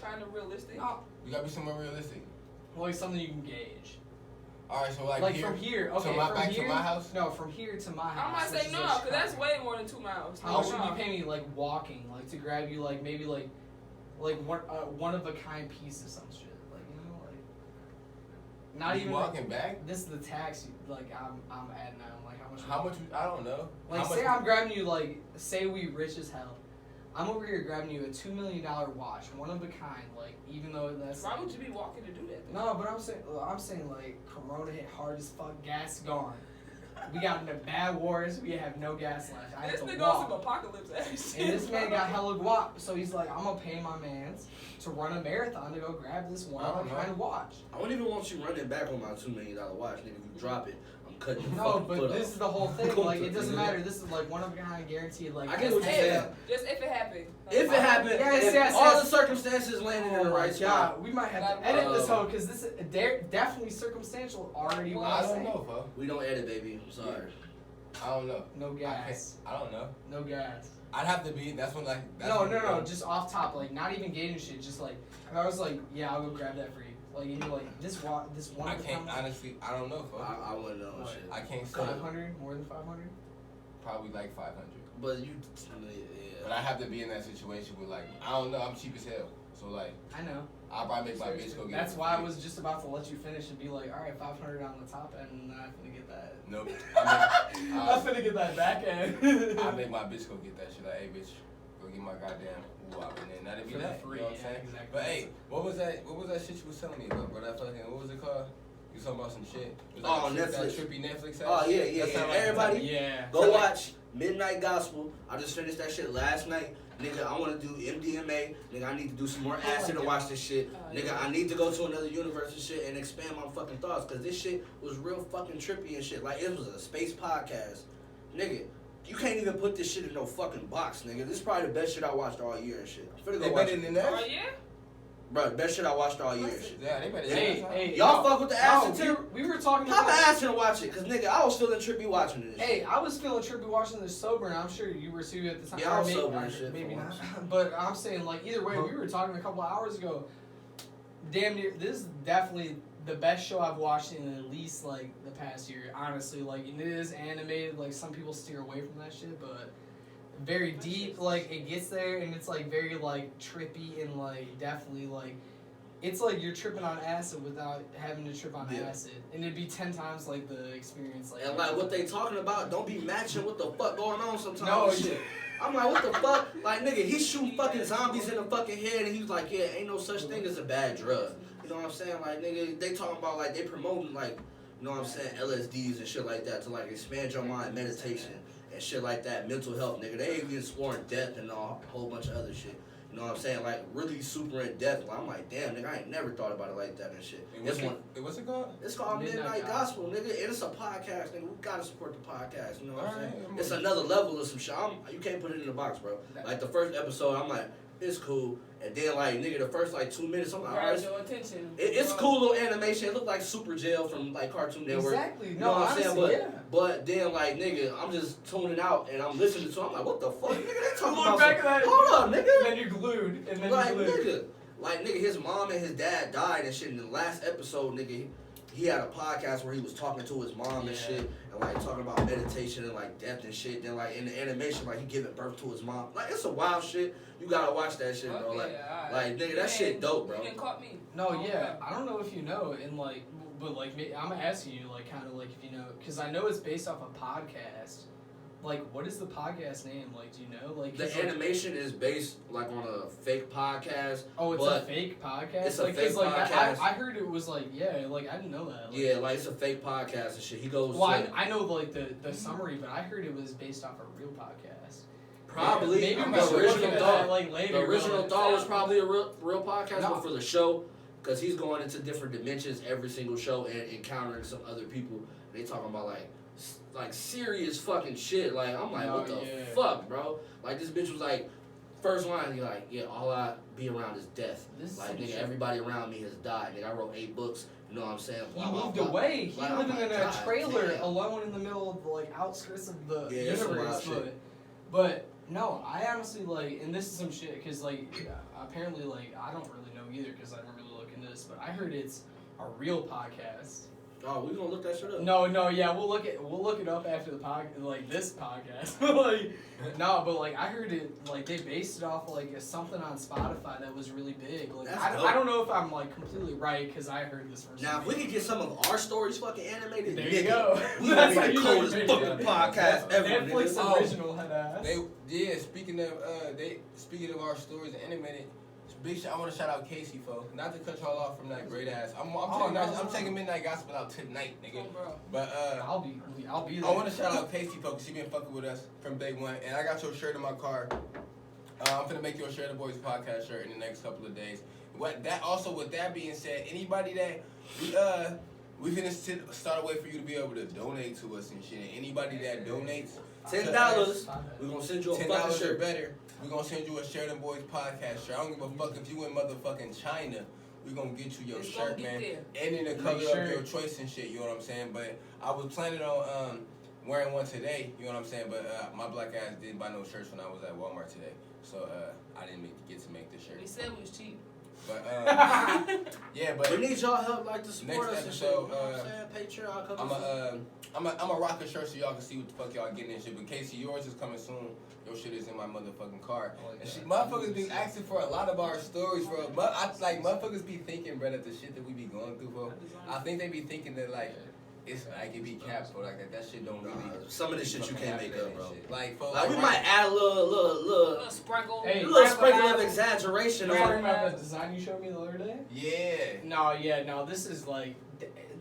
kind of realistic. We gotta be somewhere realistic. Like something you can gauge. All right, so like Like here, from here, okay, my- from back to here, my house? No, from here to my house. I might which say is no, like because that's Chicago. way more than 2 miles. How much would No. you pay me like walking, like to grab you like maybe like one of a kind piece of some shit, like you know, like not you even walking back. This is the tax. Like I'm adding on. Like how much? How much? I don't know. Like How say much- I'm grabbing you like say we rich as hell. I'm over here grabbing you a $2 million watch, one of a kind. Like even though that's Why would you be walking to do that? no, but I'm saying like Corona hit hard as fuck. Gas gone. We got into bad wars. We have no gas left. I This have to nigga on walk. some apocalypse ass shit. And this man got hella guap, so he's like, I'm gonna pay my mans to run a marathon to go grab this one I of don't a know. kind watch. I don't even want you running back on my $2 million watch, nigga. If you drop it, I'm cutting your No, fucking but foot this off. is the whole thing. Come Like, to it doesn't me. matter. This is like one of a kind, guaranteed. Like, I get what you're saying. Just if it happened. If it happened, Yes, if yes, all yes. the circumstances landed in the right spot. Yeah, we might have Like, to edit this um, whole because this is definitely circumstantial. Already, what Well, I I'm don't saying. know, bro. We don't edit, baby. I'm sorry. I don't know. No gas. I don't know. No gas. I'd have to be. That's when like. That's No, when- no. Just off top, like not even gating shit. Just like if I was like, yeah, I'll go grab that for you. Like and you're like this one. I can't honestly. I don't know, bro. I wouldn't know What? shit. I can't say. 500, more than 500. Probably like 500. But you, But yeah. I have to be in that situation with like I don't know. I'm cheap as hell. So like I know. I'll probably make my bitch go get. That's it for why I free. was just about to let you finish and be like, all right, 500 on the top end, and then I'm gonna get that. Nope. I'm finna get that back end. I make my bitch go get that shit. Like, hey, bitch, go get my goddamn wop, and then that'd be For the that. free, You know what I'm yeah, saying? exactly. But hey, what was that? What was that shit you was telling me about, bro? That fucking what was it called? You was talking about some shit. It was Oh, a trip- Netflix. That trippy Netflix. ass Oh, yeah, shit? yeah, That yeah. sound like the Everybody- type- Yeah. Go watch Midnight Gospel. I just finished that shit last night. Nigga, I want to do MDMA. Nigga, I need to do some more acid to watch this shit. Nigga, I need to go to another universe and shit and expand my fucking thoughts. Because this shit was real fucking trippy and shit. Like, it was a space podcast. Nigga, you can't even put this shit in no fucking box, nigga. This is probably the best shit I watched all year and shit. I'm finna They go watch better it. than that. Oh yeah. Bro, best shit I watched all year and shit. Yeah, they better. Hey, than that. hey, Y'all no, fuck with the no, acid we too? were- We were talking Pop an about. acid and watch it. Because, nigga, I was feeling trippy watching this. Hey, I was feeling trippy watching this sober, and I'm sure you were too at the time. Yeah, I Or was maybe, sober and shit Maybe for not. once. But I'm saying, like, either way, we were talking a couple of hours ago. Damn near, this is definitely the best show I've watched in at least, like, the past year. Honestly, like, and it is animated. Like, some people steer away from that shit, but very deep. Like, it gets there, and it's, like, very, like, trippy and, like, definitely, like, it's like you're tripping on acid without having to trip on Yeah. acid. And it'd be 10 times, like, the experience. Like, And like what they talking about don't be matching what the fuck going on sometimes. No, and shit. I'm like, what the fuck? Like, nigga, he's shooting fucking zombies in the fucking head and he's like, yeah, ain't no such thing as a bad drug. You know what I'm saying? Like, nigga, they talking about like they promoting like, you know what I'm saying, LSDs and shit like that to like expand your mind, meditation and shit like that, mental health, nigga. They ain't even exploring death and a whole bunch of other shit. You know what I'm saying? Like, really super in depth. Like, I'm like, damn, nigga, I ain't never thought about it like that and shit. And what's it called? It's called Midnight Gospel, nigga. And it's a podcast, nigga. We gotta support the podcast, you know what I'm saying? It's another level of some shit. You can't put it in the box, bro. Like, the first episode, I'm like, it's cool. And then, like, nigga, the first, like, 2 minutes, I'm like, grab your attention. It's cool little animation. It looked like Super Jail from, like, Cartoon Network. Exactly. You No, know what I'm honestly, saying? yeah. But then, like, nigga, I'm just tuning out and I'm listening to it. I'm like, what the fuck? Nigga, they talking Look about back some, at that. hold up, nigga. And then you're glued. And then Like, you're glued. nigga. Like, nigga, his mom and his dad died and shit. In the last episode, nigga, he had a podcast where he was talking to his mom and shit. And, like, talking about meditation and, like, death and shit. Then, like, in the animation, like, he giving birth to his mom. Like, it's a wild shit. You gotta watch that shit, bro. Like, nigga, that shit dope, bro. You didn't caught me. No, yeah. I don't know if you know, and, like, but, like, I'm gonna ask you, like, kind of, like, if you know, because I know it's based off a podcast. Like, what is the podcast name? Like, do you know? Like, The animation is based, like, on a fake podcast. Oh, it's a fake podcast? It's a like, fake podcast. podcast. I heard it was, like, yeah, like, I didn't know that. Like, Yeah, like, it's a fake podcast and shit. He goes well, to... I know, like, the summary, but I heard it was based off a real podcast. Probably. Maybe the we should look original at thought. that, like, later. The original but- thought was probably a real podcast, No. but for the show, because he's going into different dimensions every single show and encountering some other people. They talking about, like serious fucking shit. Like, I'm like, what the fuck, bro? Like, this bitch was like, first line, he like, yeah, all I be around is death. Like, nigga, everybody around me has died. Nnigga, I wrote 8 books. You know what I'm saying? He moved away. He Like, living oh my in a God, trailer damn. alone in the middle of the, like, outskirts of the it's some wild universe. shit. But no, I honestly, like, and this is some shit, because, like, apparently, like, I don't really know either, because I don't really look into this, but I heard it's a real podcast. Oh, we gonna look that shit up. No, yeah, we'll look it up after the this podcast. Like, no, but like I heard it, like they based it off like something on Spotify that was really big. Like I don't know if I'm like completely right because I heard this from. Now, if we could get some of our stories fucking animated, there you go. We gonna be the coldest fucking podcast ever. Netflix nigga. original head ass. Speaking of our stories and animated. Big shout! I want to shout out Casey, folks. Not to cut y'all off from that great ass. I'm taking Midnight Gospel out tonight, nigga. But I'll be there. I want to shout out Casey, folks. She been fucking with us from day one, and I got your shirt in my car. I'm gonna make you a Share the Boys podcast shirt in the next couple of days. With that being said, anybody that we finna start a way for you to be able to donate to us and shit. And anybody that donates $10, we're gonna send you a fucking $10 or shirt. better. We're gonna send you a Sheridan Boys podcast shirt. I don't give a fuck if you in motherfucking China. We're gonna get you your shirt, man. And in the color of your choice and shit, you know what I'm saying? But I was planning on wearing one today, you know what I'm saying? But my black ass didn't buy no shirts when I was at Walmart today. So I didn't get to make the shirt. We said we was cheap. But yeah, but we need y'all help, like, to support next us episode, and shit. You know what I'm saying? Patreon, I'm a rock a shirt so y'all can see what the fuck y'all getting and shit. But Casey, yours is coming soon. Your shit is in my motherfucking car. And shit, motherfuckers be asking for a lot of our stories, bro. Motherfuckers be thinking, bro, that the shit that we be going through, bro. I think they be thinking that like it's like it be capped, bro. Like that shit don't really. Some of this shit you can't make up, bro. Like we might add a little sprinkle, sprinkle of exaggeration You're talking on about the design you showed me the other day? Yeah. No, this is like,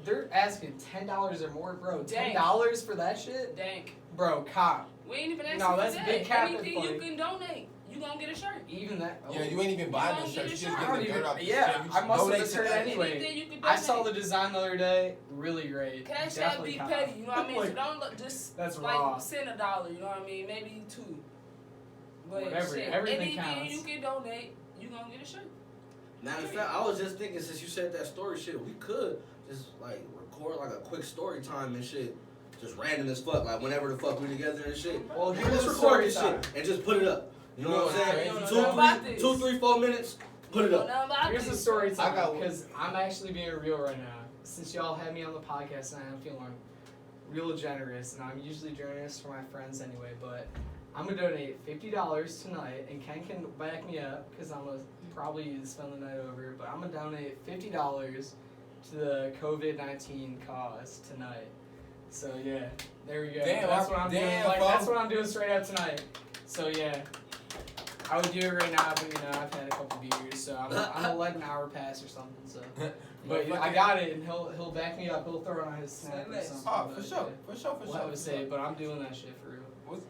they're asking $10 or more, bro. Dank. $10 for that shit? Dank. Bro, cop. We ain't even asking No, that's for that. big cap. Anything you can donate, you gonna get a shirt. Even that. Yeah, you ain't even buying the shirt. You just getting the dirt off the shirt. I must have returned anyway. Anything you can I saw donate. the design the other day. Really great. Cash App Definitely be cop. petty, you know what I mean? Like, So don't look, just that's like raw. send $1, you know what I mean? Maybe 2. But Whatever, shit, everything anything counts. you can donate, you gonna get a shirt. Matter of fact, I was just thinking, since you said that story shit, we could just like record like a quick story time and shit. Just random as fuck, like whenever the fuck we together and shit. Well, here's let's the record story this time. shit and just put it up. You know what I'm saying? You don't know about this. 2, 3, 4 minutes, put it up. Here's the story I time, got because I'm actually being real right now. Since y'all had me on the podcast and I'm feeling real generous, and I'm usually generous for my friends anyway, but I'm going to donate $50 tonight, and Ken can back me up, because I'm going to probably spend the night over, but I'm going to donate $50 to the COVID-19 cause tonight. So yeah, there we go. That's what I'm doing. Like, that's what I'm doing straight up tonight. So yeah, I would do it right now, but you know I've had a couple beers, so I'm gonna let an hour pass or something. So, but I got it, and he'll back me up. He'll throw it on his snap or something. Oh, for sure. We'll have to say it, but I'm doing that shit for real. What's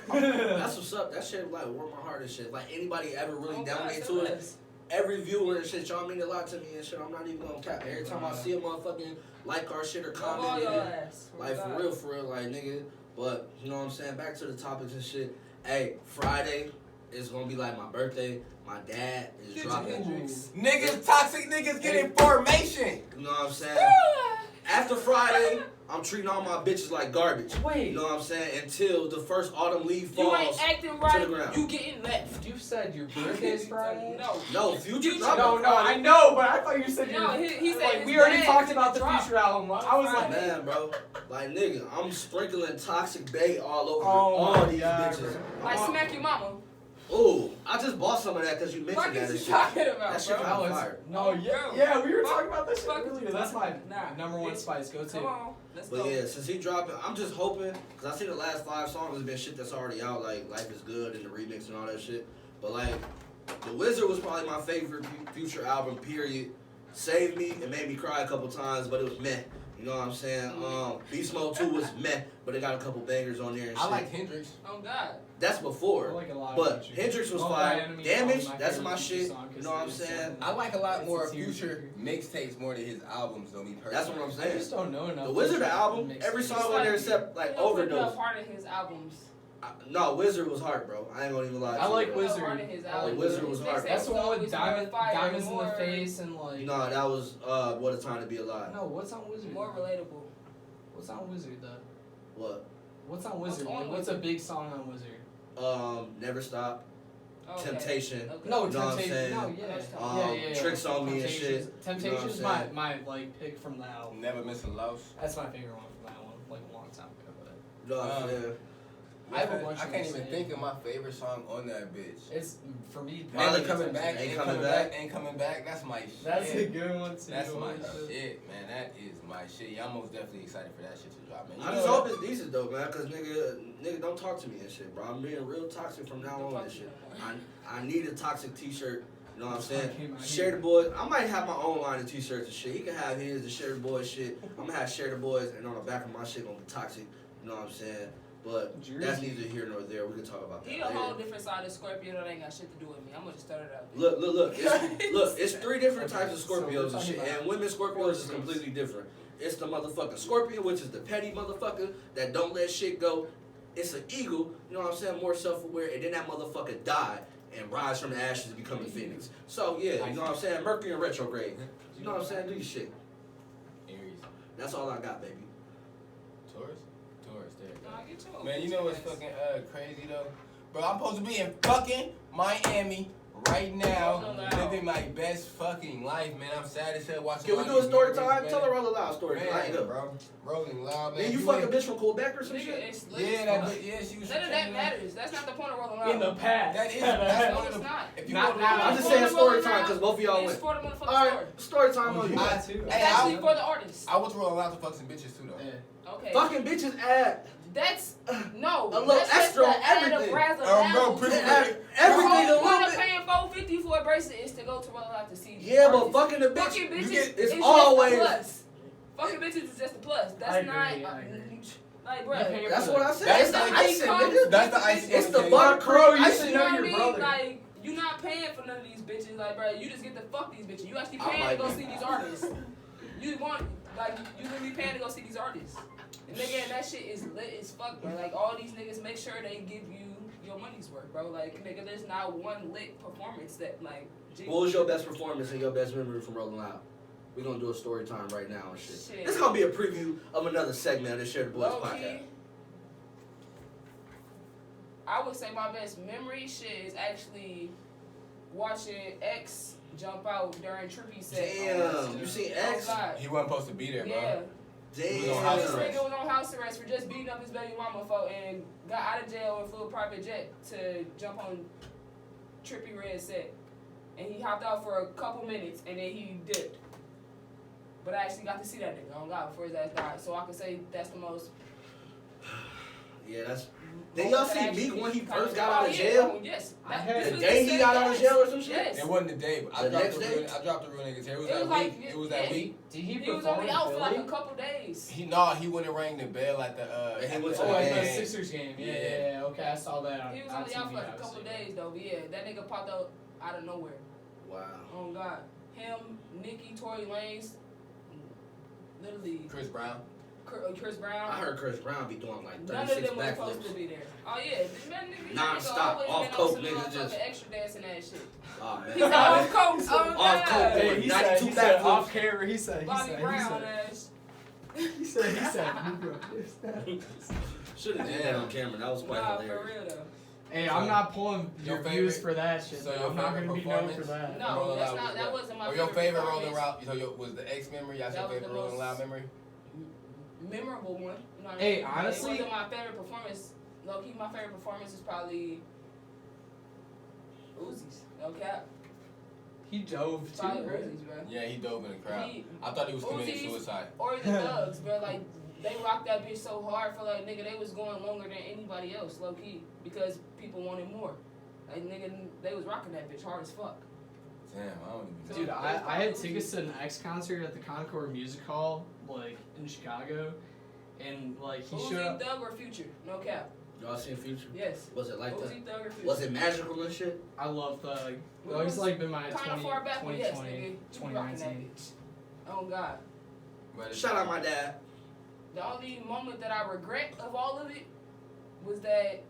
That's what's up. That shit like warm my heart and shit. Like anybody ever really donate to it. Every viewer and shit, y'all mean a lot to me and shit. I'm not even gonna cap. Every time I see a motherfucking like our shit or comment it, like for real, like nigga. But you know what I'm saying? Back to the topics and shit. Hey, Friday is gonna be like my birthday. My dad is dropping. Niggas, toxic niggas getting formation. You know what I'm saying? After Friday, I'm treating all my bitches like garbage. Wait. You know what I'm saying? Until the first autumn leaf falls You ain't acting to the right. ground. You getting left. You said your birthday's Friday? No, Future dropping No, Friday. I know, but I thought you said No, he said like his we already dad talked about the dropped. Future album. I was like, Man, bro. Like, nigga, I'm sprinkling toxic bait all over Oh all my these God, bitches. bro. Like smack your mama. Ooh, I just bought some of that because you What mentioned that is and you shit. talking about, That shit bro? kind of fire. no, yeah, we were talking about this shit Fuck earlier. you. That's my Nah. number one spice. Go to. Come on, let's But go. yeah, since he dropping, I'm just hoping, because I seen the last 5 songs has been shit that's already out, like Life is Good and the remix and all that shit. But like, The Wizard was probably my favorite Future album, period. Saved me, it made me cry a couple times, but it was meh. You know what I'm saying? Beast Mode 2 was meh, but it got a couple bangers on there and shit. I like Hendrix. Oh God. That's I before. like a lot But of Future. Hendrix was Multi fire. Enemy, Damage, probably that's favorite my Future shit. song, 'cause You know what I'm it's saying? I like a lot It's more a tear Future jerker. mixtapes more than his albums, though, me personally. That's what I'm I saying. just don't know enough. The Wizard Future album, mixtapes. every song on there except like Overdose. Part of his albums. No, Wizard was hard, bro. I ain't gonna even lie to I you, like bro. Wizard. Part of his I albums. Wizard was hard. That's the one with Always diamonds in the more- face and like. No, that was What a Time to Be Alive. No, what's on Wizard? More relatable. What's on Wizard though? What? What's on Wizard? on What's a big song on Wizard? Never Stop. Okay. Temptation. Okay. No, You know what I'm Temptation. saying? No, yeah. Yeah, Tricks on Me and Temptations. shit. Temptations You know what I'm my like pick from the album. Never Miss a Louse. That's my favorite one from that one, like a long time ago. But You know what I'm saying? I have a bunch I of can't them even saying- think of my favorite song on that bitch. it's for me. Molly Ain't coming back, Ain't ain't Coming coming Back. back, ain't coming back. That's my shit. That's a good one too. That's my Holy shit, man. That is my shit. Yeah, I'm most definitely excited for that shit to drop, man. You I know just what? hope it's decent though, man, cause nigga, don't talk to me and shit, bro. I'm being real toxic from now on and shit. I need a toxic T-shirt. You know what I'm saying? Share the Boys. I might have my own line of T-shirts and shit. He can have his, the Share the Boys shit. I'm gonna have Share the Boys, and on the back of my shit gonna be toxic. You know what I'm saying? But that's neither here nor there. We can talk about that He a whole later. different side of Scorpio that ain't got shit to do with me. I'm gonna just start it out. Look. It's 3 different types of So we're Scorpios and talking shit, about and women Scorpios is completely different. It's the motherfucking Scorpio, which is the petty motherfucker that don't let shit go. It's an eagle, you know what I'm saying, more self-aware, and then that motherfucker died and rise from the ashes and become a phoenix. So yeah, you know what I'm saying, Mercury in retrograde. You know what I'm saying, do your shit. Aries. That's all I got, baby. Taurus? Taurus, there you go. No, I get you. Man, you know what's fucking crazy though? Bro, I'm supposed to be in fucking Miami right now, living my best fucking life, man. I'm sad as hell watching. Can we all do a these story movies, time? man. Tell her Roll Loud story. Man, I ain't good. bro. Rolling loud, man. Then you fuck a ain't- bitch from Quebec or some Nigga, shit? it's lit. Yeah, that yeah, she was. None of that matters. That's not the point of rolling out. In the past. That is. That's No, one of it's the. not. If you Not go now. to- I'm just saying story time because both of y'all It's went. for the motherfucking story. Alright, story time on you. I- too. It's Hey, actually I- for the artist. I was rolling loud to fuck some bitches too though. Yeah. Okay. Fucking bitches add That's no. A little that's just extra the on add everything. of razzle Bro, dazzle. pretty The much. everything a whole little point of bit. paying $450 for a bracelet is to go to roll out to see. Yeah, but artists. fucking a bitch. Fucking bitches get- it's is always- just a plus. Fucking bitches is just a plus. That's I agree, not. I agree. Like, You bro. pay That's what I said. That's It's the the icing, nigga. That's the icing. It's on the cake. butter Bro, you cream. should You know know what I your mean? brother. Like, you're not paying for none of these bitches. Like, bro, you just get to fuck these bitches. You actually I paying might to go be. see these artists. You want, like, you really paying to go see these artists. And nigga, and that shit is lit as fuck, bro. Like, all these niggas make sure they give you your money's worth, bro. Like, nigga, there's not one lit performance that, like, gee, What was your best performance and your best memory from Rolling Loud? We're gonna do a story time right now and shit. Shit. This is gonna be a preview of another segment of the Share the Boys low podcast. key, I would say my best memory shit is actually watching X jump out during Trippy set. Damn, you seen Oh, X? God. He wasn't supposed to be there, bro. Yeah. He was on house This arrest. nigga was on house arrest for just beating up his baby mama for and got out of jail and flew a private jet to jump on Trippy Red set. And he hopped out for a couple minutes and then he dipped. But I actually got to see that nigga on God before his ass died. So I could say that's the most Yeah, that's. Did y'all see Meek when he first got out of Oh, jail? yes. The day he got out of jail or some shit? Yes. It wasn't the day, but I dropped the real niggas here. It was that week. It was that week. Did he He was perform only in out for like a Philly? couple days. He went and rang the bell at the And he went to Oh, the at the game. Sixers game. Yeah. Okay, I saw that on He was on only out TV, for like a couple days though. But yeah, that nigga popped out of nowhere. Wow. Oh God, him, Nicki, Tory Lanez, literally Chris Brown. Chris Brown. I heard Chris Brown be doing like None of 36 them were supposed to backflips. be there. Oh yeah, man, nigga, Non-stop, always off been on coke, some nigga, motherfucking just- extra dancing ass shit. Oh man. He's off coke. Oh Off coke. God. Hey, he said 92 off backflips. camera. He said. Bobby Brown ass. He said. Should have did that on camera. That was quite Nah, for hilarious. real though. Hey, So, I'm not pulling your your views favorite- for that shit. so though. your I'm not favorite gonna be known for performance? that. No, Rolling that's Loud not. was That what? wasn't my Or favorite your favorite performance. Rolling Loud? So was the X memory? That's That your was favorite the Rolling most- Loud memory? Memorable one. You know what I Hey, mean? honestly- it wasn't my favorite performance. Low key, my favorite performance is probably Uzi's. No cap. He dove too, Probably right? Uzi's, bro. Yeah, he dove in the crowd. He- I thought he was committing Uzi's- suicide. Or the Thugs, bro. Like they rocked that bitch so hard for like nigga, they was going longer than anybody else, low key, because people wanted more. Like nigga, they was rocking that bitch hard as fuck. Damn, I don't even know. Dude, I had tickets to an X concert at the Concord Music Hall, like in Chicago, and like he showed Uzi, up. Thug, or Future? No cap. Y'all seen Future? Yes. Was it like that? Uzi, Thug, or Future? Was it magical and shit? I love Thug. We Well, he's was like been my Kind 20, of far back, but yes, 2020, nigga, you be rocking that 2019. bitch. Oh God. But it's- Shout out my dad. The only moment that I regret of all of it was that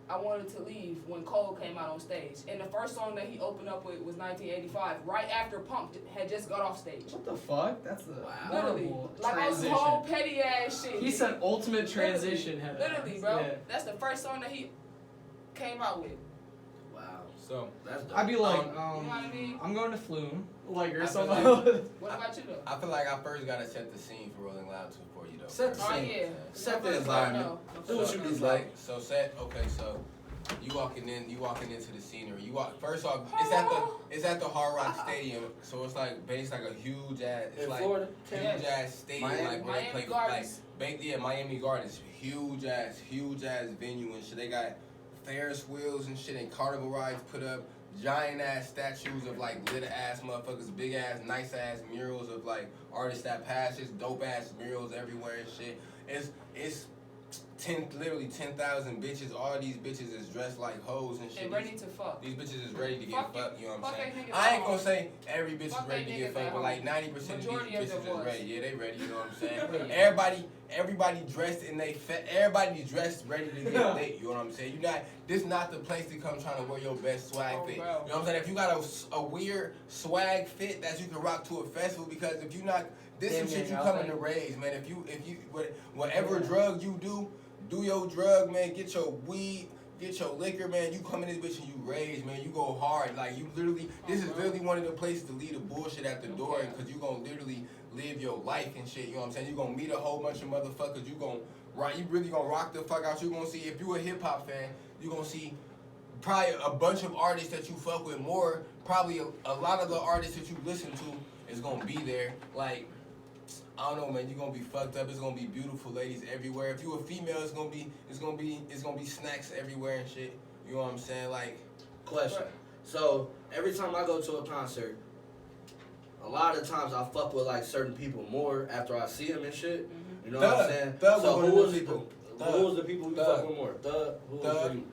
I wanted to leave when Cole came out on stage. And the first song that he opened up with was 1985, right after Pump had just got off stage. What the fuck? That's a Literally. horrible Like on some transition. whole petty ass shit. He said ultimate transition. Literally, bro. Yeah. That's the first song that he came out with. Wow. So, That's dope. I'd be like, You know what I mean? I'm going to Flume, like or I feel something. What about you though? I feel like I first gotta set the scene for Rolling Loud for you though. Set the Oh scene. yeah. Set My the first environment. song, Do no. what So you do, it's like. like so so you walking into the scenery. First off, it's at the Hard Rock Stadium, so it's like based like a huge ass it's In like Florida? huge ass stadium Miami? like where they Miami play Gardens. Miami Gardens, huge ass venue and shit. They got Ferris wheels and shit and carnival rides put up, giant ass statues of like lit ass motherfuckers, big ass nice ass murals of like artists that pass, just dope ass murals everywhere and shit. It's literally 10,000 bitches. All these bitches is dressed like hoes and shit. And ready to fuck. These bitches is ready to get Fuck fucked, you know what I'm fuck saying? that niggas I ain't at gonna home. say every bitch is Fuck ready that to get niggas fucked, at but like home. 90% of these Majority of bitches them is was. ready. Yeah, they ready, you know what I'm saying? Yeah. Everybody dressed and everybody dressed ready to get lit, you know what I'm saying? This not the place to come trying to wear your best swag Oh, fit. bro. You know what I'm saying? If you got a weird swag fit that you can rock to a festival, because if you not, this some Damn, shit you yeah, coming okay. to raise, man. If you whatever drug you do your drug, man. Get your weed, get your liquor, man. You come in this bitch and you raise, man. You go hard. Like, you literally, this is literally one of the places to leave the bullshit at the door, because you gonna literally live your life and shit, you know what I'm saying? You gonna meet a whole bunch of motherfuckers. You really gonna rock the fuck out. You gonna see, if you a hip-hop fan, you gonna see probably a bunch of artists that you fuck with more. Probably a lot of the artists that you listen to is gonna be there. Like, I don't know, man. You're gonna be fucked up. It's gonna be beautiful ladies everywhere. If you a female, it's gonna be snacks everywhere and shit. You know what I'm saying? Like, Question. So every time I go to a concert, a lot of times I fuck with like certain people more after I see them and shit. You know what I'm saying? Thug So was who one of was them people. who was the people you Thug. fuck with more? Thug. Who was Thug. for you?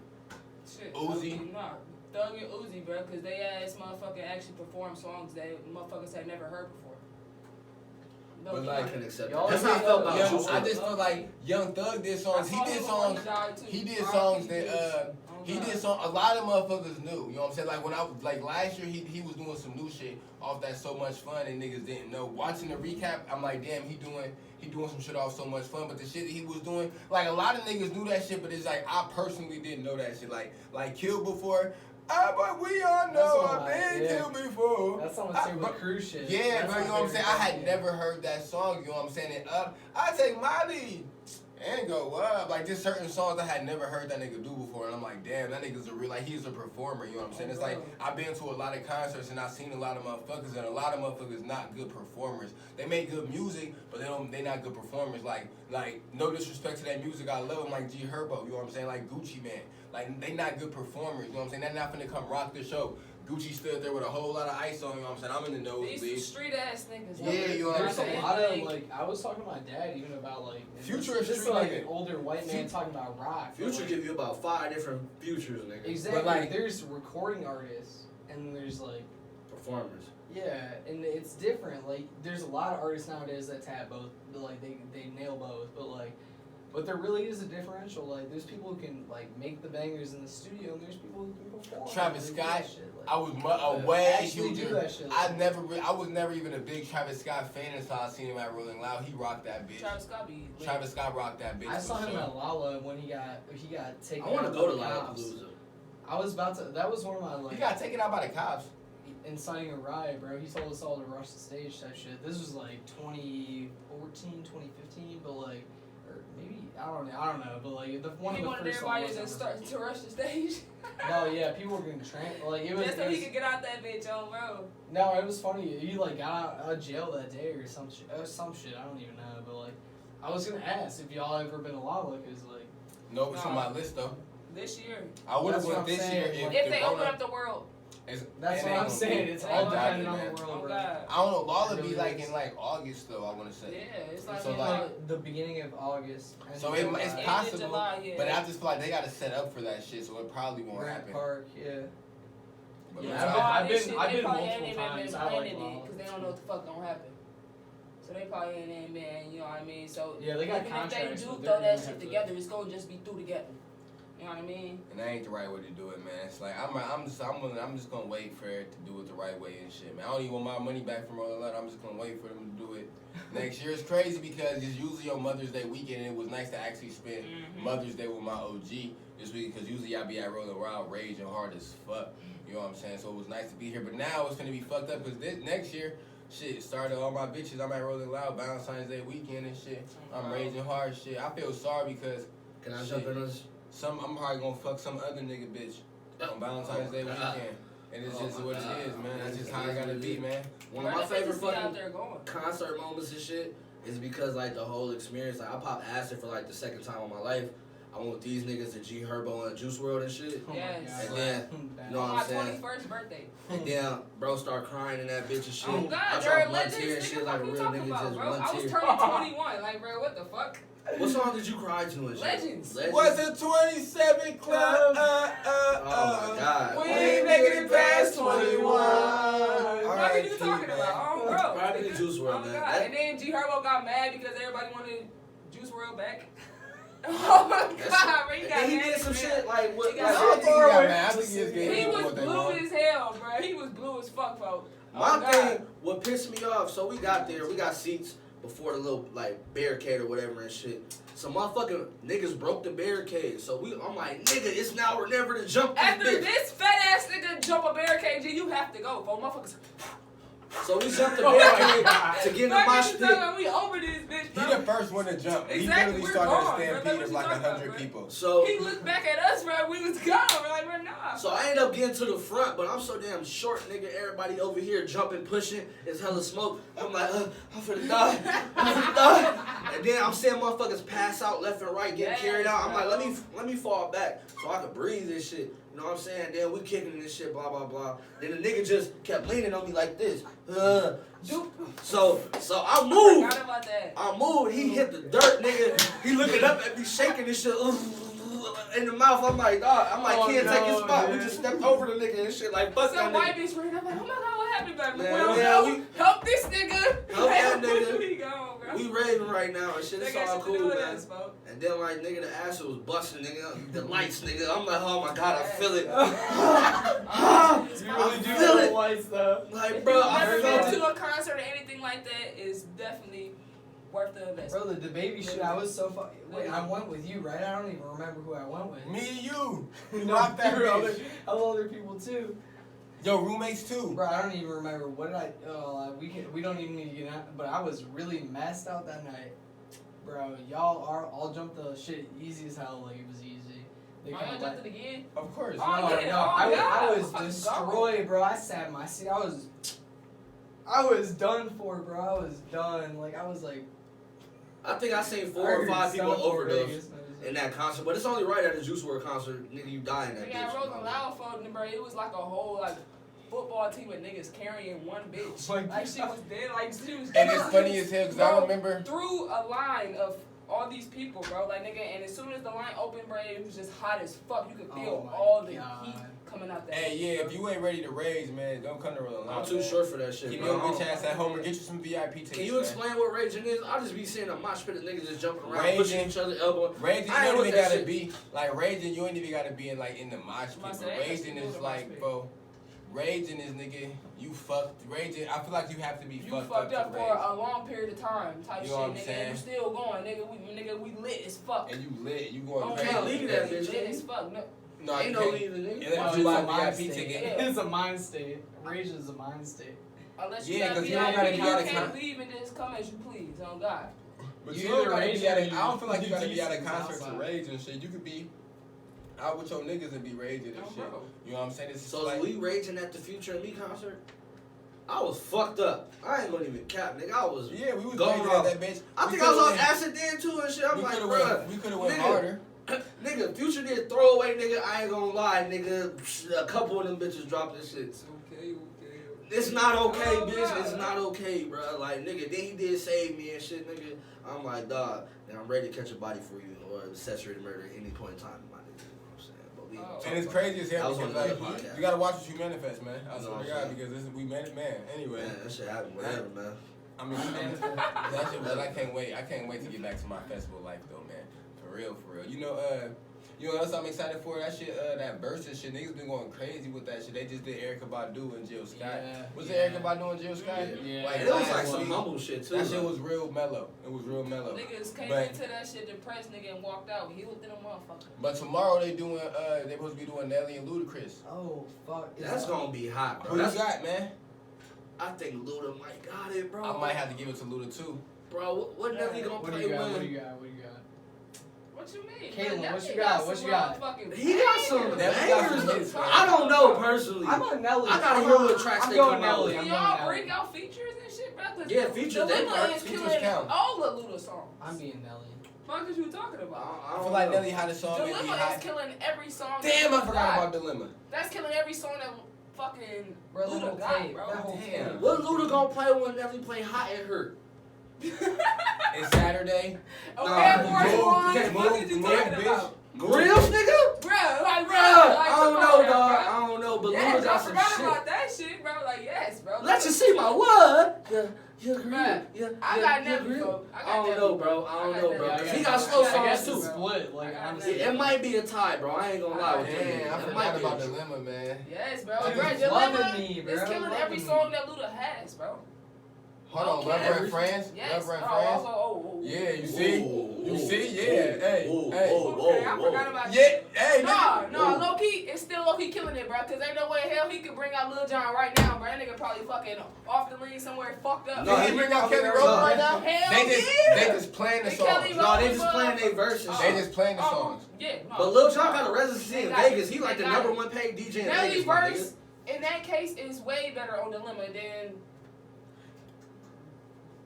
Shit. Uzi. Nah. Thug and Uzi, bro, because they ass motherfucking actually perform songs that motherfuckers had never heard before. No But cap. like, I can accept y'all that. That's how I felt about Young, Juice I WRLD. just feel like Young Thug did songs. He did songs. He did songs. A lot of motherfuckers knew. You know what I'm saying? Like when last year, he was doing some new shit off that So Much Fun, and niggas didn't know. Watching the recap, I'm like, damn, he doing some shit off So Much Fun. But the shit that he was doing, like a lot of niggas knew that shit, but it's like I personally didn't know that shit. Like Killed Before. But we all know I've been killed before. That's on I- the but- cruise shit. Yeah, That's bro, you my know what I'm saying? I favorite had thing. never heard that song, you know what I'm saying? And I take my lead. And go up. Like, there's certain songs I had never heard that nigga do before, and I'm like, damn, that nigga's a real, like, he's a performer, you know what I'm saying? It's like, I've been to a lot of concerts, and I've seen a lot of motherfuckers, and a lot of motherfuckers not good performers. They make good music, but they not good performers. Like, no disrespect to that music, I love them, like G Herbo, you know what I'm saying? Like, Gucci Man. Like, they not good performers, you know what I'm saying? They're not finna come rock the show. Gucci stood there with a whole lot of ice on, you know what I'm saying? I'm in the These nosebleed. street ass niggas. Yeah, you know what I'm There's saying? a lot of, like, I was talking to my dad even about, like, Future is this is street like nigga. an older white man talking about rock. Future like, give you about 5 different futures, nigga. exactly. But, like, there's recording artists, and there's, like, Performers. yeah, and it's different. Like, there's a lot of artists nowadays that tap both, but, like, they nail both, but there really is a differential. Like, there's people who can, like, make the bangers in the studio, and there's people who can perform. Travis They do Scott, that shit, like, I was way actually do huger. that shit. I was never even a big Travis Scott fan until I seen him at Rolling Loud. He rocked that bitch. Travis Scott rocked that bitch. I saw him sure. at Lala when he got taken. I want to out go by to the cops. Lollapalooza. I was about to. That was one of my like. He got taken out by the cops. Inciting a riot, bro. He told us all to rush the stage type shit. This was like 2014, 2015, but like, or maybe I don't know, but like one He of the wanted first everybody songs to start to rush the stage. No, yeah, people were getting like it was. Just so it he was- could get out that bitch on road. No, it was funny. He like got out of jail that day or some shit. Some shit. I don't even know. But like, I was gonna ask if y'all ever been to Lala, cause like. No, it's on my list though. This year. I would have That's what went I'm this saying. year If they Corona- open up the world. That's it what ain't I'm gonna saying. be- It's it all ain't dependent gonna on be, the Oh world, bro. God. I don't know. Lala It be really like is. in like August though. I want to say. Yeah, it's like So, in like- The beginning of August. and So July. it's End of possible, July, yeah. but I just feel like they gotta set up for that shit, so it probably won't Grant happen. Park, yeah. But Yeah, man, I've This been- shit, I've they been probably multiple ain't even times. been I like planning it Lala. because they don't know what the fuck gonna happen. So they probably ain't been, you know what I mean? So Yeah, they got even contracts, if they do but throw they're that gonna shit have to- together, it's gonna just be through together. You know what I mean? And that ain't the right way to do it, man. It's like I'm just gonna wait for it to do it the right way and shit, man. I don't even want my money back from Rolling Loud. I'm just gonna wait for them to do it next year. It's crazy because it's usually on Mother's Day weekend, and it was nice to actually spend Mother's Day with my OG this week because usually I be at Rolling Loud raging hard as fuck. You know what I'm saying? So it was nice to be here, but now it's gonna be fucked up because this next year. Shit, started all my bitches. I'm at Rolling Loud, Valentine's Day weekend and shit. I'm raging hard, shit. I feel sorry because Can I shit, jump in this? I'm probably gonna fuck some other nigga bitch on Valentine's Day weekend. And it's just what it is, man. That's just how it gotta be, man. One of my Bro, they favorite just be out fucking there going. concert moments and shit is because like the whole experience. Like I popped acid for like the second time in my life. I went with these niggas to G Herbo and Juice WRLD and shit. Oh my Yes. God. And then, you know On what my I'm saying? 21st birthday. And then bro start crying in that bitch and shit. Oh God, I bro, dropped one legends, tear and nigga, shit like a what you real talking nigga, about, just bro? one I was tear. turning 21, like, bro, what the fuck? What song did you cry to and shit? Legends. What's the 27 club? Oh my God. We ain't making it past 21. What are Alright, you talking man. about? Oh, bro. Probably the Juice WRLD, Oh, man. God. That- And then G Herbo got mad because everybody wanted Juice WRLD back. Oh my God, bro, he got And he mad did as some hell. shit like what? He Like, got I mad. think he got mad. I think he just gave He people was what they blue want. as hell, bro. He was blue as fuck, folks. My thing, what pissed me off, so we got there, we got seats before the little like barricade or whatever and shit. So motherfucking niggas broke the barricade. So I'm like, nigga, it's now or never to jump this After bitch. this fat ass nigga jump a barricade, G, you have to go, folks. Motherfuckers. So we jumped the barricade to get in the Bro, mosh you pit. talking about we over this bitch, He bro. the first one to jump. He Exactly, literally we're started gone, a bro. stampede What of you like talking 100 about, bro? people. So He looked back at us, bro. We was gone. We're like, we're not. So I ended up getting to the front, but I'm so damn short, nigga. Everybody over here jumping, pushing. It's hella smoke. I'm like, I'm finna die. I'm finna die. And then I'm seeing motherfuckers pass out left and right, getting Yes, carried out. I'm bro. like, let me fall back so I can breathe this shit. You know what I'm saying? Then we kicking this shit, blah blah blah. Then the nigga just kept leaning on me like this. So I moved. Forgot about that. I moved. He hit the dirt, nigga. He looking up at me, shaking this shit in the mouth. I'm like, dog. I'm like, Oh, can't take his no, spot. dude. We just stepped over the nigga and shit. Like, fuck that Some white nigga. bitch ran up like, oh my God, what happened back Man, there? yeah, Well, help this nigga. Help that nigga. We gone, bro. We raving right now and shit. They It's got all shit to do cool, with man. us, folks. And then like, nigga, the acid was busting, nigga. The lights, nigga. I'm like, oh my god, I feel it. You really I do feel the it. lights though. Like, If bro, you've I never felt been it. to a concert or anything like that, is definitely worth the investment. Bro, the baby shit, I was so fucking. Wait, I went with you, right? I don't even remember who I went with. Me and you. You No, rocked that there were other, bitch. other people too. Yo, roommates too. Bro, I don't even remember what did I. We don't even need to get out. But I was really messed out that night. Bro, y'all all jumped the shit easy as hell. Like it was easy. They Oh, kinda y'all jumped it again? Of course. Oh, No, yeah. no, Oh, I God. was Fucking destroyed, bro. I sat in my seat. I was done for, bro. I was done. Like I was like. I think I seen 4 or 5 people overdose in that concert, but it's only right at a Juice WRLD concert, nigga. You die in that Nigga, bitch. I Rolling Loud for them, bro. It was like a whole like football team of niggas carrying one bitch. Like she was dead. Like she was. And it's funny as hell because I Bro, remember. through a line of all these people, bro. Like nigga, and as soon as the line opened, bro, it was just hot as fuck. You could feel Oh, all my the God. heat coming out that. Hey, yeah, if you ain't ready to rage, man, don't come to Rolling Loud. I'm too man. short for that shit, Keep bro. your bitch ass at home and get you some VIP tickets. Can you man. explain what raging is? I just be seeing a mosh pit of niggas just jumping around, Raging. pushing each other, elbow. Raging, I you ain't don't with even that gotta shit. be like raging. You ain't even gotta be in like in the mosh pit. I But said, raging that's is the like, mosh bro. Raging is nigga. You fucked. Raging. I feel like you have to be You fucked fucked up to for rage. a long period of time, type You shit, know what I'm nigga. saying? And you still going, nigga. We lit as fuck. And you lit. You going Oh, crazy. can't leave that bitch, Lit nigga. as fuck. No, No, Ain't you no can't. leaving, nigga. Unless Oh, you buy a it's a mind VIP state. ticket. Yeah. It's a mind state. Rage is a mind state. unless you Yeah, gotta 'cause be you don't out gotta here, be you out of can't con- leave and just come as you please. On God. But You you don't either gotta rage be at or a, I don't feel like you you gotta be at a decent concert to outside. rage and shit. You could be out with your niggas and be raging and Oh, shit. bro. You know what I'm saying? It's So like, we raging at the Future and Me concert? I was fucked up. I ain't gonna even cap, nigga. I was yeah, we was going raging off. at that bitch. I We think I was coulda on went- acid then too and shit. I'm We like, coulda bruh. went. We could have went nigga. harder. Nigga, Future did throwaway, nigga. I ain't gonna lie, nigga. A couple of them bitches dropped this shit. It's okay. It's not okay, Oh, bitch. God. It's not okay, bro. Like, nigga, then he did save me and shit, nigga. I'm like, dog, now I'm ready to catch a body for you or accessory to murder at any point in time, my nigga. You know what I'm saying? But we Oh. ain't And it's talking crazy as That hell was on because another like, podcast. you gotta watch what you manifest, man. I You know swear what to I'm God, saying? because man. Anyway, Man, that shit happened, whatever, man. I mean, that shit. But I can't wait. I can't wait to get back to my festival life though, man. For real, for real. You know what else I'm excited for? That shit, that Versus shit. Niggas been going crazy with that shit. They just did Erykah Badu and Jill Scott. Yeah, Was yeah. it Erykah Badu and Jill Scott? Yeah. Like, And it was last like some week. humble shit, too. That shit like. was real mellow. It was real mellow. Niggas came But- into that shit depressed, nigga, and walked out. He looked in a motherfucker. But tomorrow they doing they supposed to be doing Nelly and Ludacris. Oh fuck. That's gonna be hot, bro. Who you That's, got, man? I think Luda might got it, bro. I might have to give it to Luda too. Bro, what Nelly gonna What do play you got? with? What do you got? What do you got? What you mean? Caitlin, That what you nigga got? What some you got? motherfucking He got some bangers. Nelly got some bangers. hits, though. man. I don't know personally. I'm on Nelly. I gotta I'm hear on- what tracks I'm they going come out Nelly. with. Can I'm y'all going bring Nelly. out features and shit, bro? 'Cause Yeah, features, they Dilemma count. is Features killing count. all the Luda songs. I'm being Nelly. Fuck is you talking about? I feel like Nelly had a song and he Dilemma is had. killing every song. Damn, that I Luda forgot got. about Dilemma. That's killing every song that fucking Bro, that Luda whole got, tape, bro. that whole Damn. tape. What Luda gonna play when Nelly play Hot and Hurt? It's Saturday. Oh, Nah, Air Force move, One. move, What is you move, talking bitch. about? Grills, nigga? Bruh, like, Bruh, like, I don't come know, on, dog. bruh. I don't know, but Yes, Luda I got some forgot shit. about that shit, bro. Like, yes, bro. Let you see my what? Yeah, grill. Bruh, Yeah, I yeah, got yeah, Nelly, grill. bro. I I got don't Nelly, know, bro. I I don't got know, Nelly. bro. I 'Cause got he got Nelly. slow I I guess songs it's too. split. Like I got honestly. Nelly. It might be a tie, bro. I ain't gonna lie with you. Damn, I It forgot might be. about Dilemma, man. Yes, bro. Niggas Bro, loving Dilemma me, bro. is killing Loving every me. song that Luda has, bro. Hold on, Okay. Reverend Friends? Yes. Reverend Oh, Friends? oh. Yeah, you see? Whoa, You whoa, see? Yeah, whoa, hey, whoa, hey. whoa, Okay, I forgot about Yeah, that. hey, No, nigga. no, Whoa. low key, it's still low key killing it, bro. Cause ain't no way in hell he could bring out Lil Jon right now, bro. That nigga probably fucking off the lean somewhere fucked up. No, Did he he bring out Kelly no. Rowland right now? Hell They just, yeah. they just playing the And songs. Kelly No, they just playing their verses. They just playing the Oh, songs. yeah, no. But Lil Jon got a residency in They got Vegas. it. He like They the got number it. one paid DJ in Nelly's Vegas, my verse, nigga. in that case, is way better on Dilemma than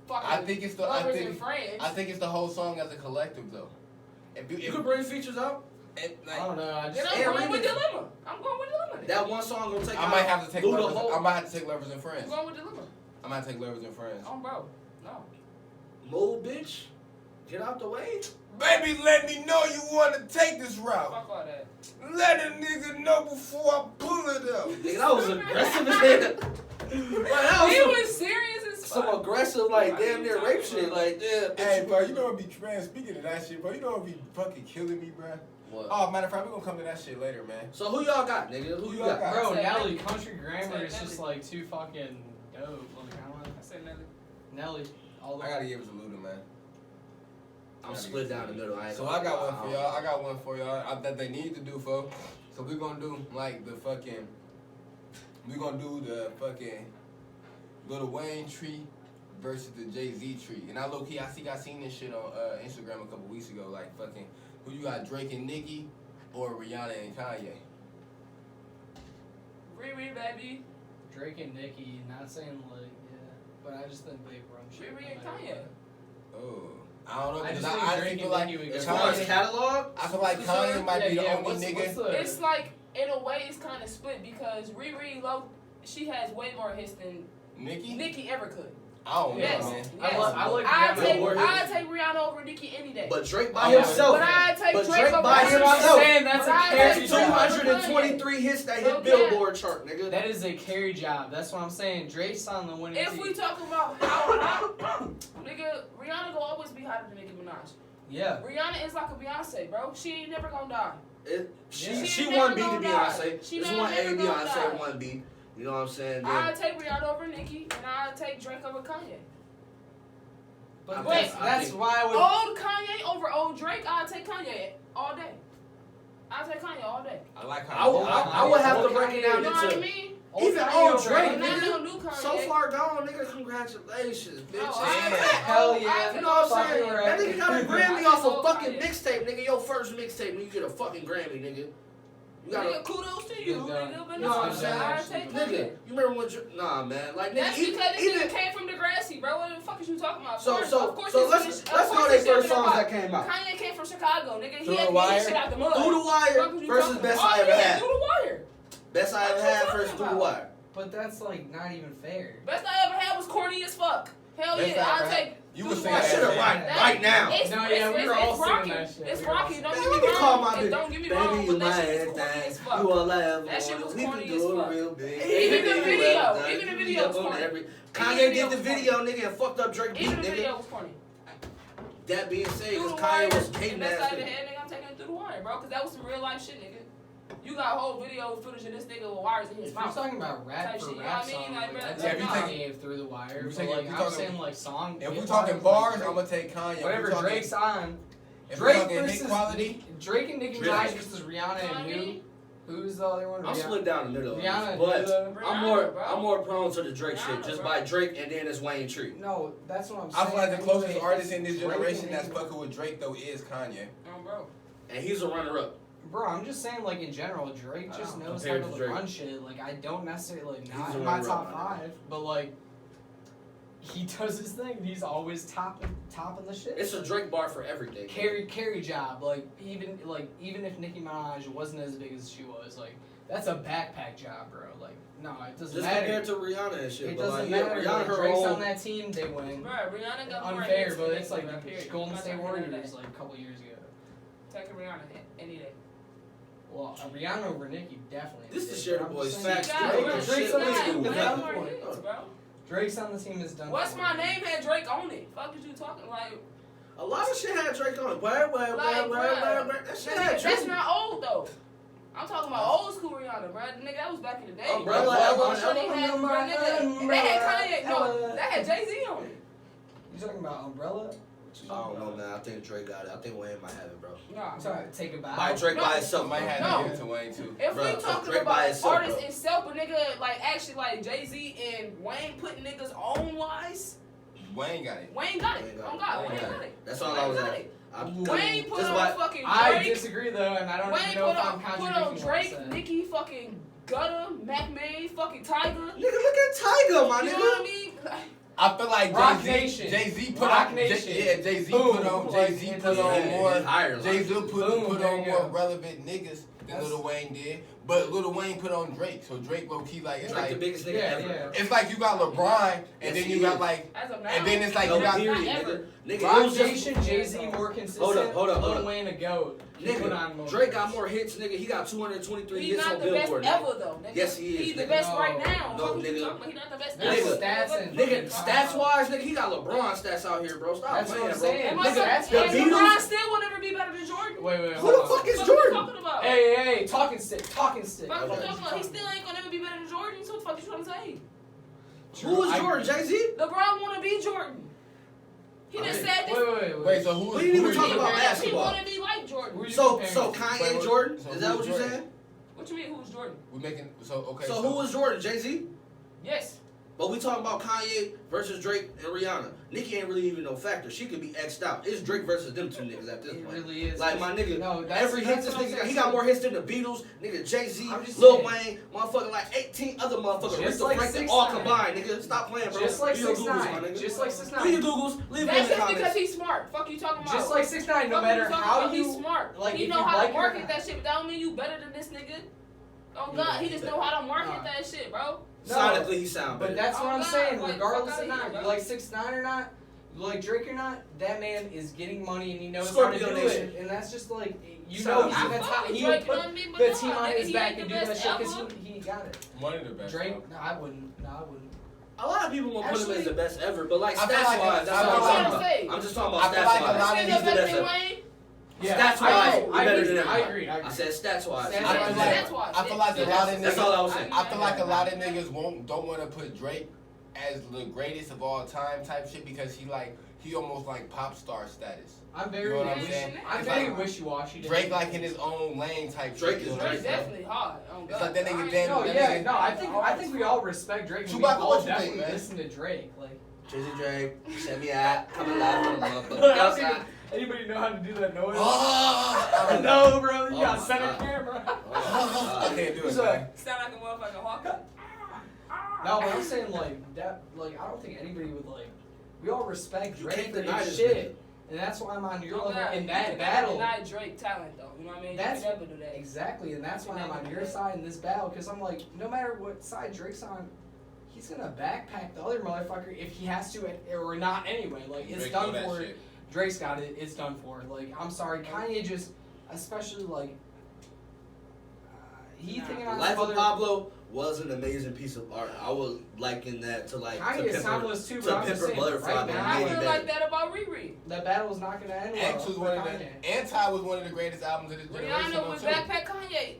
fucking I think it's the Lovers and Friends. I think it's the whole song as a collective though. If You could bring features out. I don't know. I Then just. I'm and going with remix. Dilemma. I'm going with Dilemma. That one song gonna take I out might have to take Luda lovers. whole. I might have to take lovers and I'm friends. going with Dilemma. I might take lovers and friends. Oh, bro. No. Move, bitch. Get out the way. Baby, let me know you want to take this route. Fuck all that. Let a nigga know before I pull it up. Nigga, that was aggressive as hell. Like, that He was was serious as some fuck. aggressive, like, What are damn you near talking rape shit. about? Like, yeah, bitch. Hey, bro, you know what be trans? Speaking of that shit, bro, you know what be fucking killing me, bro? What? Oh, matter of fact, we gonna come to that shit later, man. So who y'all got, nigga? Who you y'all got? got? Bro, Say Nelly, Nelly. country grammar Say is just Nelly. like too fucking dope. Like, I don't know. I said Nelly. Nelly, all the I gotta give it to Luda, man. I'm split down the middle. So I got one for y'all. I got one for y'all that they need to do, folks. So we're gonna do like the fucking. We're gonna do the fucking Lil Wayne tree versus the Jay-Z tree. And I low-key, I seen this shit on Instagram a couple weeks ago. Like, fucking, who you got, Drake and Nicki or Rihanna and Kanye? Riri, baby. Drake and Nicki, not saying like, yeah, but I just think they run shit. Riri and Kanye. Oh. I don't know, I because just think I Drake feel and like Nicki would As go. far as catalog, I feel like Kanye might be the only what's nigga. the- It's like, in a way, it's kind of split because Riri, she has way more hits than Nicki ever could. I don't know, Yes. man. Yes. I like I'd Rihanna. take Rihanna over Nicki any day. but Drake by Oh, himself. But I'd take But Drake Drake over by Kanye. himself. saying that's But a I'd carry take job. 223 hits that hit Okay. Billboard chart, nigga. That is a carry job. That's what I'm saying. Drake's on the winning If team. we talk about how hot, nigga, Rihanna will always be hotter than Nicki Minaj. Yeah. Rihanna is like a Beyonce, bro. She ain't never gonna die. She She won never B to gonna die. Beyonce. She This never one A gonna Beyonce, die. one B. You know what I'm saying? Then, I'd take Rihanna over Nicki, and I'd take Drake over Kanye. But I that's, think- that's why I would. Old Kanye over old Drake, I'd take Kanye all day. I'd take Kanye all day. I like I would have to break it down You know what I into mean? even Kanye old over Drake, I'm not nigga. gonna do Kanye. So far gone, nigga. Congratulations, bitch. Oh, Yeah. Hell yeah. I You know what I'm saying? Fucking That right. nigga got a Grammy I off love a fucking Kanye. mixtape, nigga. Your first mixtape, nigga, you get a fucking Grammy, nigga. You got Nigga, a kudos to you, Good done. nigga. But You know what I'm no, saying? I'd take nigga. Kanye. You remember when? Nah, man. Like, nigga, That's because this even nigga came from Degrassi, bro. What the fuck is you talking about? so Of so course so he's let's finished- let's of know course their he's first finished songs about- that came out. Kanye came from Chicago, nigga. Through He the had Wire? made shit out the mud. Through the Wire Fuck is you versus talking Best about? I Oh, Ever yeah, Had. Through the Wire. Best I ever What had you versus talking Through the about? Wire. But that's like not even fair. Best I ever had was corny as fuck. Hell Best yeah, I I'll ever take. had. You Through would the say That Wire. shit that right shit. right now. It's, No, yeah, we were all singing rocking. that shit. It's We were all rocking. singing Don't that. get You me can call wrong. my And bitch, don't get me baby, wrong, you but my that shit is corny as everything. fuck. You all I ever That shit wanted. was We corny can as do it fuck. real big. Even the video, Well done. even the You video up was on corny. every- Even Kanye the did video the was video, nigga, and fucked up Drake beat, Even the nigga. video was corny. That being said, Through because the Kanye Wire, was cave and that's not even nasty. head, nigga. I'm taking it through the wire, bro, because that was some real life shit, nigga. You got whole video footage of this nigga with wires in his If you're mouth. talking about rap Type for shit, you know rap what I mean? songs, Like, like, bro, I'd yeah, if take you Kanye take- through the wire. if you But take- like if you I'm talking- saying like song. If we're hip talking hop, bars, like, I'm gonna take Kanye. If whatever we're talking- Drake's on. If we're Drake talking hit versus quality, Drake and Nicki Drake. Minaj versus Rihanna You know what I and mean? who's the other one? I'm split down the middle, of Rihanna, this, but Rihanna, I'm more prone to the Drake shit, Rihanna, just bro. by Drake and then it's Wayne Tree. No, that's what I'm I saying. feel like the closest Anyway, artist in this Drake generation and that's Nicki- fucking with Drake though is Kanye. Bro. And he's a runner-up. Bro, I'm just saying, like in general, Drake just knows how Compared to to Drake. run shit. Like I don't necessarily like not He's a in my runner-up, top I know. 5, but like he does his thing. He's always topping the shit. It's a Drake bar for everything. carry job. Like even if Nicki Minaj wasn't as big as she was, like that's a backpack job, bro. Like no, it doesn't Just matter. compared to Rihanna and shit. It but doesn't like, matter. Yeah, Rihanna, Like, her Drake's own. on that team, they win. Bro, Rihanna got more Unfair, hits but than it's Nicki, like bro, period. Golden I'm not State taking none of Warriors that. like a couple years ago. Taking Rihanna any day. Well, Rihanna over Nicki definitely. This is Sheridan Sheridan Boys You facts. got Drake it, and bro. shit. Drake's on the Let's team, do but Way that. more hits, bro. Drake's on the team is done. What's for. my name had Drake on it? Fuck is you talking like? A lot of shit had Drake on it. Where? Like, That shit had Nigga, Drake. that's not old though. I'm talking about old school Rihanna, bro. Nigga, that was back in the day. Umbrella, bro. Ella, Shorty had, bro, nigga, they had Kanye. No, that had Jay-Z on it. You talking about Umbrella? I don't know, man. I think Drake got it. I think Wayne might have it, bro. Nah. I'm sorry, take it back. By Drake No. by itself. Might have No. to give it to Wayne too. If Bruh, we talking Drake by about itself, artists bro. itself, but nigga, like actually like Jay-Z and Wayne putting niggas on wise, Wayne got it. Wayne got it. Wayne got Oh it. God, Wayne Wayne got got it. it. That's all Wayne I was got at. it. I'm Wayne put just on about- fucking I Drake. disagree though, and I don't Wayne even know put if I'm on contradicting what I Drake, said. Nicki, fucking Gutter, Mac May, fucking Tiger. Nigga, look at Tiger, my You know what I nigga. mean? I feel like Rock Jay-Z Nation. put Rock on Nation. Jay-Z Boom. put on Like, Jay-Z it put doesn't on matter. more He's higher, like. Jay-Z Boom, put there on you more go. relevant niggas than That's- Lil Wayne did. But Lil Wayne put on Drake, so Drake low key like it's Drake the like biggest nigga Yeah, ever. yeah. it's like you got LeBron and Yes, then he you got is. like As of now, and then it's like No, you got period, not ever. nigga. Nigga, it Rock was just Nation, Jay-Z more consistent. Hold up. Lil Wayne a goat. He put on nigga. more Drake got hits. more hits, nigga. He got 223 He's hits not on the best Billboard. ever nigga. though. Nigga. Yes, he is, He's the nigga. best No. right now. No, What you nigga. talking about? He's not the best That's ever. stats and Nigga, fucking stats wise, nigga, he got LeBron stats out here, bro. Stop That's what playing, I'm bro. saying. And Nigga, my son, that's the and Beatles. LeBron still will never be better than Jordan. Wait, Who the hold fuck on. is What you Jordan? talking about? Hey, talking stick. Fuck you Okay. talking about? He still ain't gonna never be better than Jordan. So what the fuck you trying to say? Who is Jordan? Jay-Z? LeBron wanna be Jordan. He just Okay. said this. wait, so who We didn't even is talk you about comparing? He basketball. wanna be like Jordan. Who you So comparing to? Kanye Wait, and Jordan? so Is that who's what you're Jordan? saying? What you mean? Who's Jordan? We making so okay. So who was Jordan? Jay-Z? Yes. But we talking about Kanye versus Drake and Rihanna. Nicki ain't really even no factor. She could be X'd out. It's Drake versus them two niggas at this point. It really is. Like my nigga, No, every hit that's this what I'm nigga got, saying. he got more hits than the Beatles, nigga Jay-Z, I'm just Lil saying. Wayne, motherfucking like 18 other motherfuckers. Just Aretha like Franklin, 6ix9ine. all combined, nigga. Stop playing, bro. Just like Do your Googles, my 6ix9ine. nigga. Just like Do 6ix9ine. your Googles. Leave it in That's the just because comments. he's smart. Fuck you talking about. Just like 6ix9ine, no Fuck matter you talking how about. you He's smart. like, He if know you how like to it or market not. that shit, but that don't mean you better than this nigga. Oh Yeah, God, he he's just better. know how to market Nah. that shit, bro. No. Sonically, he sound better. But that's what Oh, I'm God, saying. like, Regardless fuck of outta not, here, you bro. like 6ix9ine or not, you like Drake or not, that man is getting money and he knows Scorpio how to do Nation. it. And that's just like you Shout know out he's to gonna I fuck with he'll Drake, put you know what I mean? But the no, team on nigga, his he back ain't and the do that best shit because ever. he got it. One of the best. Drake, though. no, I wouldn't. No, I wouldn't. A lot of people won't put him Actually- as the best ever, but like I feel stats like- wise, that's I what I'm feel talking like- about. I'm just talking I about feel stats like a wise. lot of He's these the best niggas- than Wayne. Stats wise, I he better agree. than I everybody. agree. I said stats wise. Stats I feel like That's why. I feel like a lot of That's all I was niggas. saying. I feel like a lot of niggas don't want to put Drake as the greatest of all time type shit because he almost like pop star status. I'm You very, know what I'm saying? I'm It's very like wishy-washy. Drake like in his own lane type Drake shit. is you know what I'm Drake's saying? definitely hard. Oh, It's God. like that nigga I ain't- Dan- No, that yeah, nigga- no. I think we all respect Drake. And we Chewbacca, all what you definitely think, man? listen to Drake. Like, Drizzy Drake, send me out, come alive for the motherfucker. Outside. anybody know how to do that noise? Oh, No, bro. You Oh got my center God. camera. I can't do it. So- man. Sound like a motherfucking hawk. No, but I'm saying like that. Like, I don't think anybody would like. We all respect You Drake can't for deny his this shit, and that's why I'm on your level in that battle. Not Drake talent though. You know what I mean? That's you can never do that. exactly, and that's why I'm on your side in this battle because I'm like, no matter what side Drake's on, he's gonna backpack the other motherfucker if he has to, or not anyway. Like, it's Drake done know that for. shit. Drake's got it. It's done for. Like, I'm sorry, Kanye just, especially like, he Nah. thinking on Life some of other. Pablo was an amazing piece of art. I would liken that to like Kanye is soundless too, but I'm just saying, Butterfly, right but now, I maybe feel better. like that about Riri. That battle is not gonna end well. X was for one of the Kanye. Anti was one of the greatest albums of this generation. Rihanna though, would too. backpack Kanye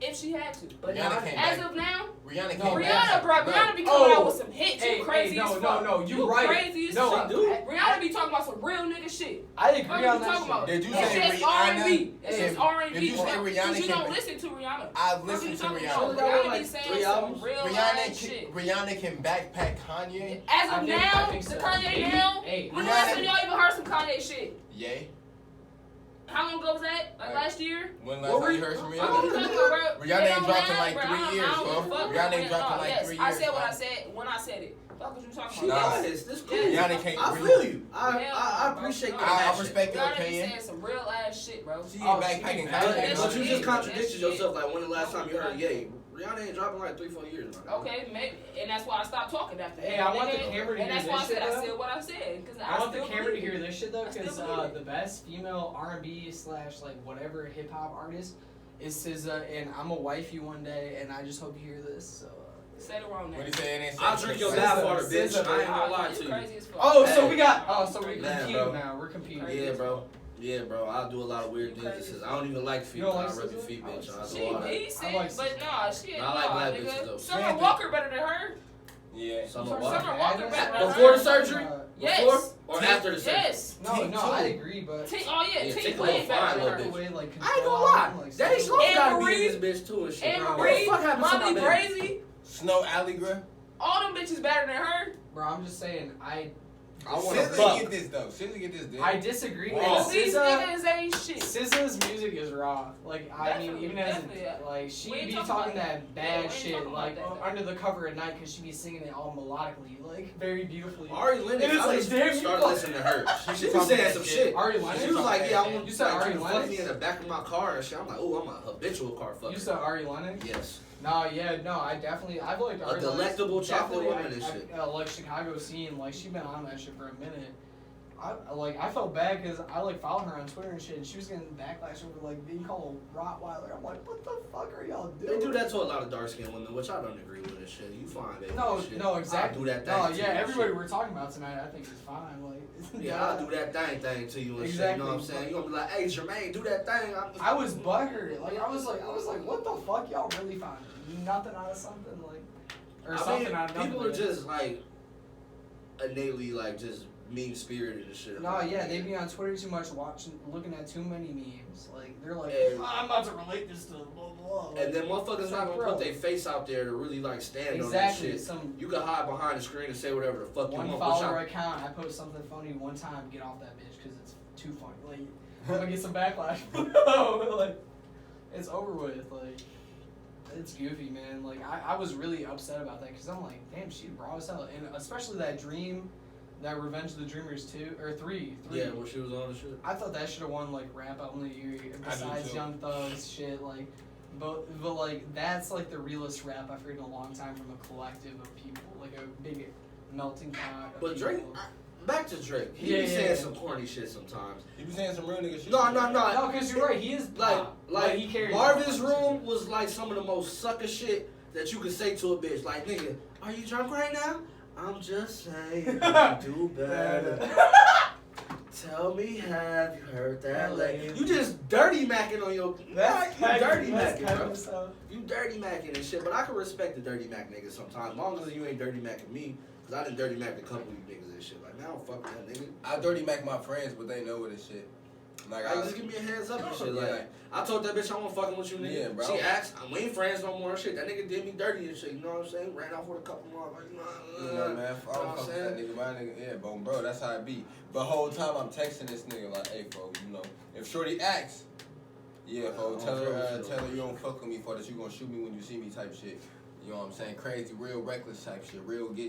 if she had to. But Rihanna not, came As back. of now, Rihanna No, came Rihanna, back. bro, No. Rihanna be coming Oh. out with some hits. Hey, You crazy hey, as no, fuck. no, you right. Crazy as No, fuck. dude. Rihanna be talking about some real nigga shit. I What agree are you on that talking shit. about? Did you It's say just Rihanna? R&B. It's just R&B. Did you say bro. Rihanna 'Cause you can- don't listen to Rihanna. I What listened you to talking Rihanna. about? She got, Rihanna like, be saying 3 some albums. real Rihanna ass can, shit. Rihanna can backpack Kanye. As I of think- I now, think the so. Kanye Maybe. now, Hey. when the last time y'all even heard some Kanye shit? Yay. How long ago was that? Like last year? When What last were time you you- heard from What Rihanna? you talking about, bro? Rihanna It ain't don't dropped in matter, like bro. 3 I don't years, give a bro. fuck. Rihanna ain't dropped in like Yes, 3 I years, said what bro. I said when I said it. Fuck what you talking She about. Nah. is. This cool. Yeah. Rihanna can't. I feel you. I Yeah, appreciate bro. that. I shit. respect your Rihanna be opinion. saying some real ass shit, bro. She Oh, ain't she backpacking be Kanye. But, That's but you shit. just contradicted That's yourself. shit. Like when the last time you heard Yay? Rihanna ain't dropping like 3-4 years. Man. Okay, maybe, and that's why I stopped talking after that. Hey, I want the Nigga, camera to and hear that's why I this said shit, I though. said what I said because I want the still camera to believe hear it. this shit though, I still because believe it. the best female R&B / like whatever hip hop artist is SZA, and I'm gonna wife you one day, and I just hope you hear this. So. Say the wrong name. What he say? It ain't I'll said- drink your SZA, bath water, bitch. SZA. I ain't gonna lie You to you. crazy as fuck. Oh, so Hey. we got. So we Man, compete bro. now. We're competing. Yeah, bro. Yeah, bro. I'll do a lot of weird You things. crazy. Because I don't even like feet. You don't I like rub your SZA? feet, bitch. I'll She do all that. decent, I like but nah, she ain't. I like black nigga. bitches, though. Summer Man, Walker better than her. Yeah. Summer Summer Walker. Walker better than Before her. the surgery? Yes. Before or after the surgery? Yes. No, Tink no, too. I agree, but. Oh yeah, Yeah, Tink Tink way look better fine, than little her. bitch. Way, like, I ain't gonna lie. like, Daddy Slow Anne gotta be Marie- in this bitch too and shit. Anne bro. Marie, What the fuck happened to Molly my baby? Brazy, Snow Allegra. all them bitches better than her. Bro, I'm just saying, I I want to SZA fuck. get this though. SZA get this. Dick. disagree. Wow. And These SZA, niggas ain't shit. SZA's music is raw. Like, I mean, Definitely, even as definitely. like she We ain't be talking talking about that that. bad Yeah, we ain't shit, talking about like that, though. under the cover at night, because she be singing it all melodically, like very beautifully. Ari Lennox, And it's I like, just damn, you started fuck- listening to her. She be talking saying that some shit. shit. Ari Lennox? She was like, yeah, I want You said Ari to fuck Lennox? me in the back of my car and shit. I'm like, oh, I'm a habitual car fucker. You said Ari Lennox? Yes. No, yeah, no, I've liked Ari Lennox. delectable chocolate Definitely, woman and shit. like Chicago scene, like she been on that shit for a minute. I felt bad because I like follow her on Twitter and shit, and she was getting backlash over like being called a Rottweiler. I'm like, what the fuck are y'all doing? They do that to a lot of dark skinned women, which I don't agree with and shit. You fine, baby. No, and shit. no, exactly. I'll do that thing. No, to you yeah, and everybody shit. we're talking about tonight, I think is fine. Like, Yeah, I'll do that thing to you and shit. You know what I'm saying? You gonna be like, hey, Jermaine, do that thing. I was butthurt. Like, I was like, what the fuck, y'all really found nothing out of something, like, or I something mean, out of nothing. people are just like innately like just meme spirited and shit. No, yeah, they be on Twitter too much, looking at too many memes. Like they're like, And- I'm about to relate this to blah blah. Like, And then motherfuckers not gonna put their face out there to really like stand on that exactly. shit. You can hide behind the screen and say whatever the fuck you One want. follower account, I post something funny one time, get off that bitch because it's too funny. Like I'm gonna get some backlash. Like it's over with. Like it's goofy, man. Like I was really upset about that because I'm like, damn, she raw as hell, and especially that Dream. That Revenge of the Dreamers 2 or 3. Yeah, when she was on the shit. I thought that should have won like rap album of the year besides Young Thug's shit. Like, but like that's like the realest rap I've heard in a long time from a collective of people, like a big melting pot. Of But Drake, people. back to Drake. He be saying some corny shit sometimes. He be saying some real nigga shit. No, because you're right. He is like he carries Marvin's Room was like some of the most sucker shit that you could say to a bitch. Like, nigga, are you drunk right now? I'm just saying, you can do better. Tell me, have you heard that lately? You just dirty macking on your. You dirty macking, bro. You dirty macking and shit. But I can respect the dirty mac niggas sometimes, as long as you ain't dirty macking me. Cause I done dirty macked a couple of you niggas and shit. Like, man, I don't fuck with that nigga. I dirty mac my friends, but they know it and shit. Like, just give me a heads up and shit. Yeah. Like, I told that bitch I wasn't fucking with you, nigga. Yeah, bro. She asked, we ain't friends no more and shit. That nigga did me dirty and shit. You know what I'm saying? Ran off with a couple more. Like, You know, man, I don't fuck with that nigga. My nigga, yeah, bro, that's how it be. But whole time I'm texting this nigga like, hey, folks, you know, if Shorty asks, yeah, folks, tell her you don't fuck with me for that. You gonna shoot me when you see me type shit. You know what I'm saying? Crazy, real reckless type shit.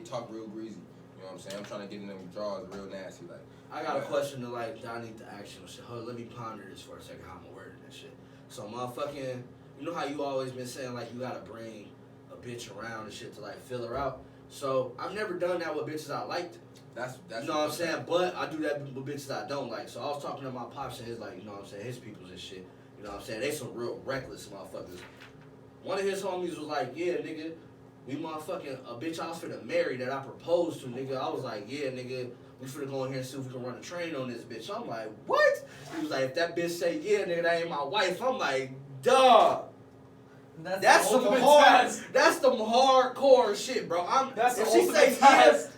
Talk real greasy. You know what I'm saying? I'm trying to get in them drawers real nasty. Like, I got a question that I need to ask you and shit. Hold, let me ponder this for a second. How I'm wording this shit. So motherfucking, you know how you always been saying like you gotta bring a bitch around and shit to like fill her out. So I've never done that with bitches I liked. That's you know what I'm saying? But I do that with bitches I don't like. So I was talking to my pops and his like, you know what I'm saying, his peoples and shit. You know what I'm saying? They some real reckless motherfuckers. One of his homies was like, yeah, nigga, we motherfucking a bitch I was finna marry that I proposed to, nigga. I was like, yeah, nigga, we finna go in here and see if we can run a train on this bitch. I'm like, what? He was like, if that bitch say, yeah, nigga, that ain't my wife. I'm like, dog. That's some hard. That's some hardcore shit, bro. If she say yes.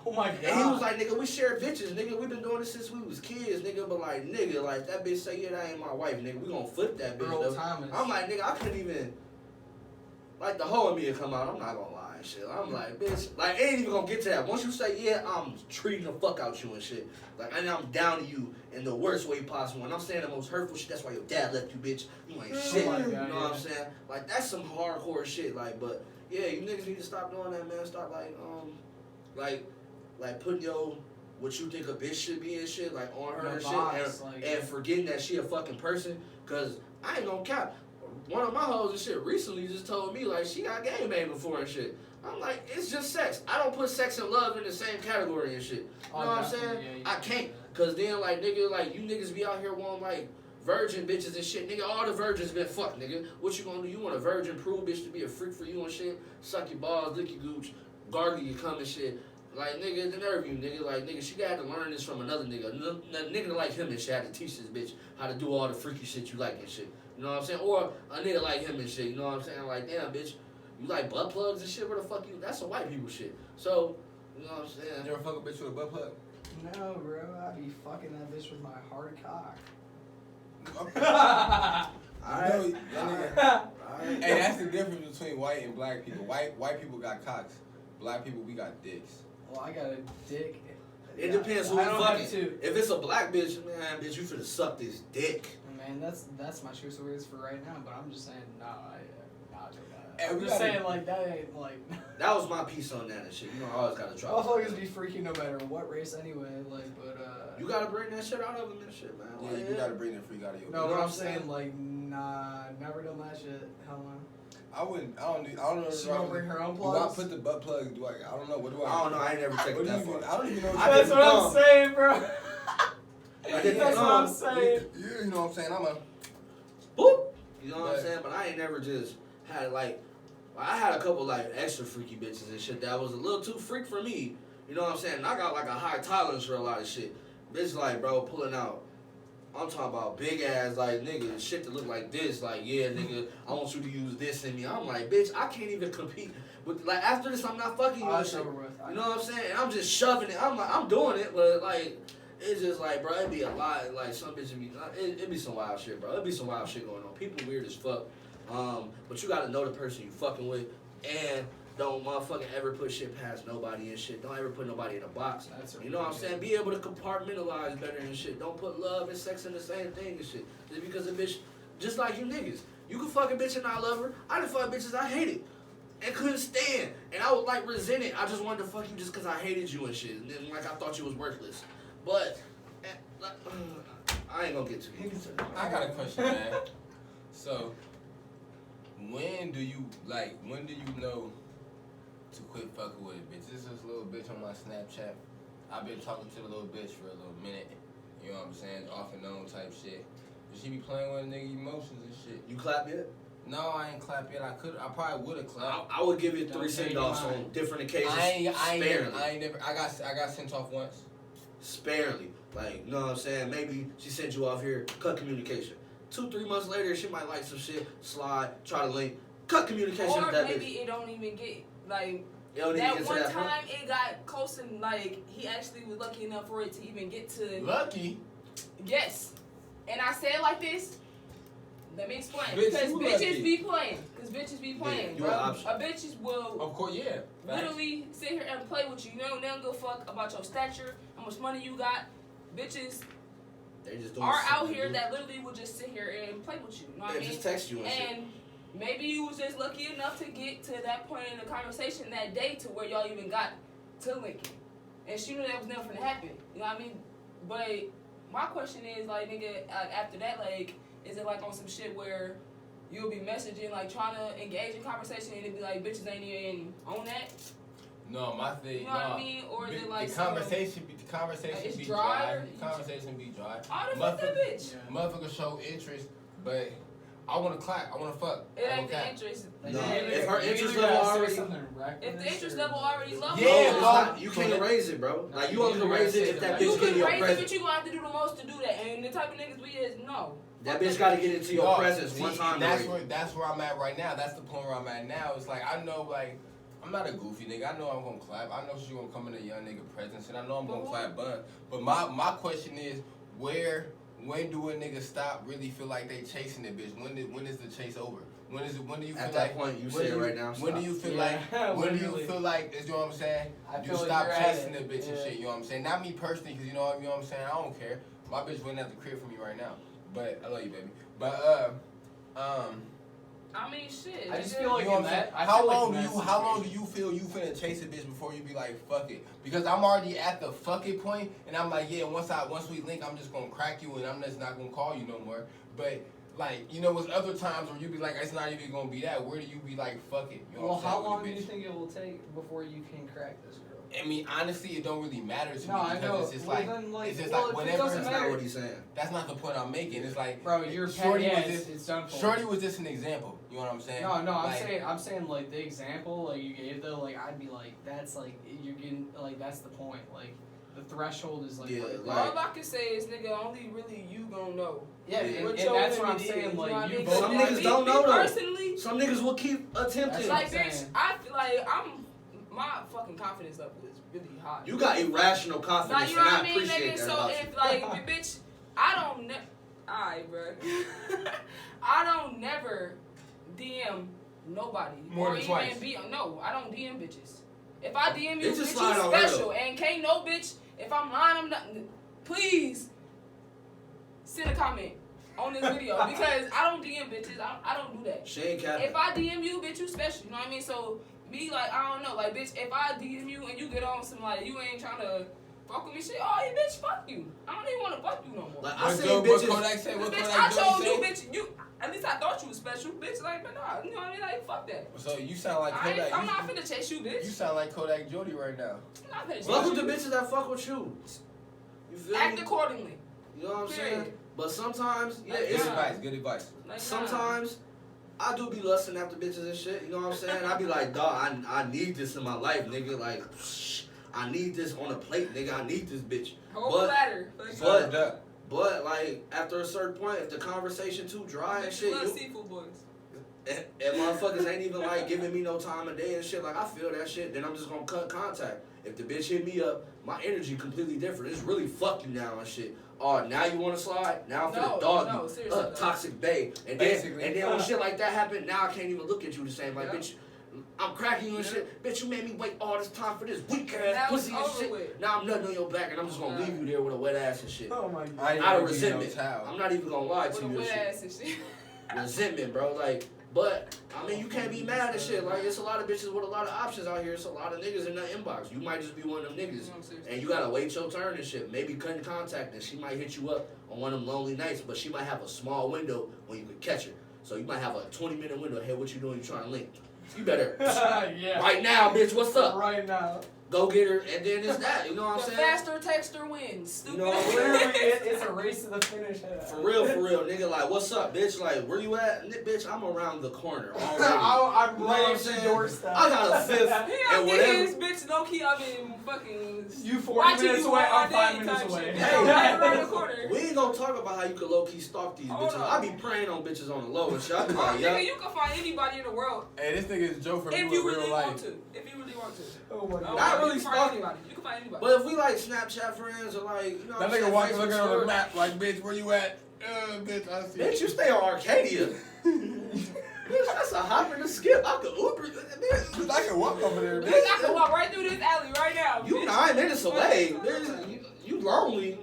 Oh my god. And he was like, nigga, we share bitches, nigga. We been doing this since we was kids, nigga. But like, nigga, like that bitch say, yeah, that ain't my wife, nigga. We gonna flip that bitch. Though. I'm like, nigga, I couldn't even. Like the hoe in me to come out. I'm not gonna lie and shit. I'm like, bitch, like ain't even gonna get to that. Once you say yeah, I'm treating the fuck out you and shit. Like and I'm down to you in the worst way possible. And I'm saying the most hurtful shit. That's why your dad left you, bitch. You ain't shit. God, you know what I'm saying? Like that's some hardcore shit. Like, but yeah, you niggas need to stop doing that, man. Stop like putting your what you think a bitch should be and shit like on her and shit, and forgetting that she a fucking person. Cause I ain't gonna cap. One of my hoes and shit recently just told me like she got game bang before and shit. I'm like, it's just sex. I don't put sex and love in the same category and shit. You know what I'm saying? Yeah, I can't. Cause then like nigga, like you niggas be out here wanting like virgin bitches and shit. Nigga, all the virgins been fucked, nigga. What you gonna do? You want a virgin prove bitch to be a freak for you and shit? Suck your balls, lick your gooch, gargle your cum and shit. Like, nigga, the nerve you, nigga. Like, nigga, she got to learn this from another nigga. A nigga like him and shit had to teach this bitch how to do all the freaky shit you like and shit. You know what I'm saying? Or a nigga like him and shit. You know what I'm saying? Like, damn, bitch, you like butt plugs and shit? Where the fuck you? That's some white people shit. So, you know what I'm saying? You ever fuck a bitch with a butt plug? No, bro. I be fucking that bitch with my hard cock. Alright. Hey, that's the difference between white and black people. White people got cocks. Black people, we got dicks. Well, I got a dick. It depends who you fucking. If it's a black bitch, man, bitch, you finna suck this dick. Man, that's my choice of words for right now. But I'm just saying, Hey, I'm just saying, like that ain't like. That was my piece on that and shit. You know, I always gotta try. Motherfuckers be freaky no matter what race anyway. Like, but you gotta bring that shit out of them and shit, man. Yeah, you gotta bring that freak out of your. No, what I'm saying, like, nah, never done that shit. Hell no. I don't know. She gonna bring her own plugs? Do I put the butt plug? I don't know. What do I? I don't know. I ain't never checked that far. I don't even know. That's what I'm saying, bro. That's what I'm saying. Yeah, you know what I'm saying. I'm a boop. You know what I'm saying? But I ain't never just had like. I had a couple like extra freaky bitches and shit that was a little too freak for me. You know what I'm saying? And I got like a high tolerance for a lot of shit. Bitch like, bro, pulling out I'm talking about big ass, like, nigga, shit that look like this. Like, yeah, nigga, I want you to use this in me. I'm like, bitch, I can't even compete with, like, after this, I'm not fucking you and shit. You know what I'm saying? And I'm just shoving it. I'm like, I'm doing it, but, like, it's just like, bro, it'd be a lot. Like, some bitches be, it'd be some wild shit, bro. It'd be some wild shit going on. People weird as fuck. But you gotta know the person you fucking with, and don't motherfucking ever put shit past nobody and shit. Don't ever put nobody in a box. You know what I'm saying? Be able to compartmentalize better and shit. Don't put love and sex in the same thing and shit. Just because a bitch, just like you niggas. You can fuck a bitch and not love her. I done fuck bitches I hated and couldn't stand. And I would like resent it. I just wanted to fuck you just because I hated you and shit. And then like I thought you was worthless. But, I ain't gonna get to it. I got a question, man. So, when do you know to quit fucking with a bitch? This is this little bitch on my Snapchat. I've been talking to the little bitch for a little minute. You know what I'm saying? Off and on type shit. But she be playing with a nigga emotions and shit. You clap yet? No, I ain't clap yet. I probably would have clapped. I would give you 3 send-offs on different occasions. I ain't never. I got sent off once. Sparingly. Like, you know what I'm saying? Maybe she sent you off here, cut communication. 2-3 months later, she might like some shit, slide, try to link, cut communication or with that maybe bitch. it don't even get, like, That one time it got close and, like, he actually was lucky enough for it to even get to... Lucky? Yes. And I say it like this. Let me explain. Bitch, because you bitches lucky. be playing. Because bitches be playing, you bro. an option. A bitches will Of course, yeah. literally sit here and play with you. You know, they don't give a fuck about your stature, how much money you got. Bitches They just doing are out something here to that literally will just sit here and play with you. You know what I mean? just text you and shit. And maybe you was just lucky enough to get to that point in the conversation that day to where y'all even got to linking. And she knew that was never gonna happen. You know what I mean? But my question is, like, nigga, after that, like, is it like on some shit where you'll be messaging, like, trying to engage in conversation and it be like, bitches ain't even on that? No, my thing. You know what I mean? Or is it like the conversation be it's dry. dry? The conversation be dry. Oh, the fuck that bitch. Yeah. Motherfucker show interest, but I want to clap. I want to fuck. It ain't the interest. No, You either- if her you interest either level gotta say already- something reckless If the interest or- level already low, Yeah, No, it's bro. not. You can't raise it, bro. Like, you only can raise it if that you bitch get in can your raise it, presence. but you gonna have to do the most to do that. And the type of niggas we is, no. That bitch got to get into your presence one time. That's where I'm at right now. That's the point where I'm at now. It's like I know, like, I'm not a goofy nigga. I know I'm gonna clap. I know she gonna come in a young nigga presence, and I know I'm gonna clap bun. But my question is, when do a nigga stop really feel like they chasing that bitch? When is the chase over? When do you feel At like that point, you say it right now. When do you feel Yeah, like? When do you literally. feel like? You know what I'm saying? I You feel like stop you're at chasing it. that bitch and Yeah. shit. You know what I'm saying? Not me personally, because you know what I'm saying. I don't care. My bitch waiting at the crib for me right now. But I love you, baby. But I mean, shit. I just nigga. feel like you know in what I'm saying? that. I How feel like long in do that you situation- feel you finna chase a bitch before you be like fuck it? Because I'm already at the fuck it point, and I'm like, yeah, once we link, I'm just gonna crack you, and I'm just not gonna call you no more. But like, you know, there's other times where you be like, it's not even gonna be that. Where do you be like, fuck it? You know Well, what I'm how saying, long with do a you bitch? think it will take before you can crack this girl? I mean, honestly, it don't really matter to No, me I because know. it's just Well, like, then, like, it's just well, like if it whenever. doesn't That's matter. not what he's saying. That's not the point I'm making. It's like, Bro, you're Shorty yeah, was it's done for. Shorty was just an example. You know what I'm saying? No, Like, I'm saying like the example like you gave though, like I'd be like, that's like you're getting like that's the point. Like the threshold is like Yeah, right like- there. All I can say is, nigga, only really you gonna know. Yeah, Yeah. and What your that's what I'm limit is, saying. you know Like what I you mean? both Some Like, niggas me- don't me know, though. Personally, Some niggas will keep attempting. like, Same. bitch, I feel like my fucking confidence level is really high. You got irrational confidence, Like, you know and what I I mean, appreciate nigga? that So about if, you. like, bitch, I don't alright, bro. I don't never DM nobody. More or than even twice. No, I don't DM bitches. If I DM you, Bitches bitch, slide you on her, special. though. And can't no bitch, if I'm lying, I'm not. Please send a comment on this video because I don't DM bitches. I don't do that. Shane Captain. If I DM you, bitch, you special. You know what I mean? So, me, like, I don't know. Like, bitch, if I DM you and you get on some, like, you ain't trying to fuck with me, shit, oh, yeah, bitch, fuck you. I don't even want to fuck you no more. Like, I what seen Joe- what bitches. Kodak say? What Bitch, Kodak I Jody told say? you, bitch, you, at least I thought you was special, bitch. Like, but nah, you know what I mean? Like, fuck that. So you sound like Kodak. I'm not finna chase you, bitch. You sound like Kodak Jody right now. I'm not finna chase Fuck with you. the bitches that fuck with you. You feel Act me? accordingly. You know what I'm saying? Period. But sometimes, yeah, Like, it's Good advice. Good advice. Like, nah. sometimes I do be lusting after bitches and shit. You know what I'm saying? I be like, dog, I need this in my life, nigga. Like, I need this on a plate, nigga. I need this bitch. Whole but- platter. Like, but- Served up. But like after a certain point, if the conversation too dry and shit, Love seafood boys. and motherfuckers ain't even like giving me no time of day and shit, like I feel that shit, then I'm just gonna cut contact. If the bitch hit me up, my energy completely different. It's really fuck you now and shit. Oh, now you wanna slide? Now I'm finna dog you. Toxic bae. And then when shit like that happen, now I can't even look at you the same. Like, bitch, I'm cracking you and shit. Bitch, you made me wait all this time for this weak ass pussy and shit. With. Now I'm nutting on your back and I'm just gonna leave you there with a wet ass and shit. Oh my god. Out of resentment. I'm not even gonna lie to you. With a wet ass and shit. Resentment, bro. Like, but I mean, you can't be mad at shit. Like, it's a lot of bitches with a lot of options out here. It's a lot of niggas in the inbox. You might just be one of them niggas, and you gotta wait your turn and shit. Maybe cutting contact, and she might hit you up on one of them lonely nights, but she might have a small window when you can catch her. So you might have a 20-minute window. Hey, what you doing? You trying to link? You better right now, bitch. What's up? Right now. Go get her, and then it's that. You know what I'm saying? The faster texter wins. Stupid. You know, Literally, it's a race to the finish. For real, nigga. Like, what's up, bitch? Like, where you at? Bitch, I'm around the corner. I'm You know right what at your doorstep. I got a fifth, and whatever. This bitch low key, I mean, fucking. You 40 minutes away, I'm 5 minutes away. Hey, right around the corner. We ain't gonna talk about how you could low key stalk these bitches. I be praying on bitches on the low and shit. I be like, Nigga, you can find anybody in the world. Hey, this nigga is Joe from if real you really life. want to. If you really want to. Oh my god. Not really you can find stalking. anybody. You can find anybody. But if we like Snapchat friends or like, you know, That nigga walking looking on the map like, bitch, where you at? Bitch, I see. Bitch, you stay on Arcadia. Bitch, that's a hop and a skip. I could Uber. Bitch, I can walk over there, Bitch, bitch. I can walk right through this alley right now. You bitch. 9 minutes away. You lonely,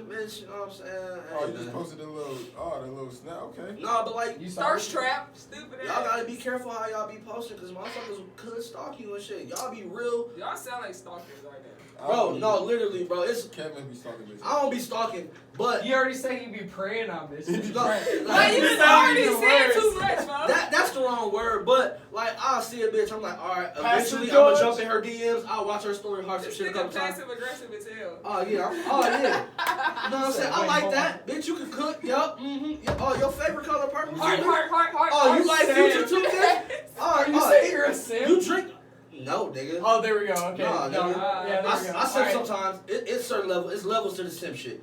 bitch. You know what I'm saying? Oh, Hey, you just man. posted the little snap. Okay. No, but like, You Thirst trap. Stupid ass. y'all gotta be careful how y'all be posting, cause motherfuckers could stalk you and shit. Y'all be real. Y'all sound like stalkers right now. Bro, no, literally, bro. It's Kevin be stalking bitches. I don't be stalking, but You already said you'd be praying on this. no, Like, you This just already sounds said worse. too much, bro. that's the wrong word. But like, I'll see a bitch. I'm like, all right. Pastor Eventually, I'm gonna George. jump in her DMs. I'll watch her story, heart some This shit a nigga couple times. passive aggressive as hell. Oh yeah, you know what I'm saying? I Wait, like hold that, bitch. You can cook. Yup. Oh, your favorite color purple. Heart. Oh, you like Future too, bitch? Oh, you say you're a simp? You drink? No, nigga. Oh, there we go. Okay. Nah, No, nigga. yeah, there we go. I said Alright. sometimes it's certain level. It's levels to the simp shit.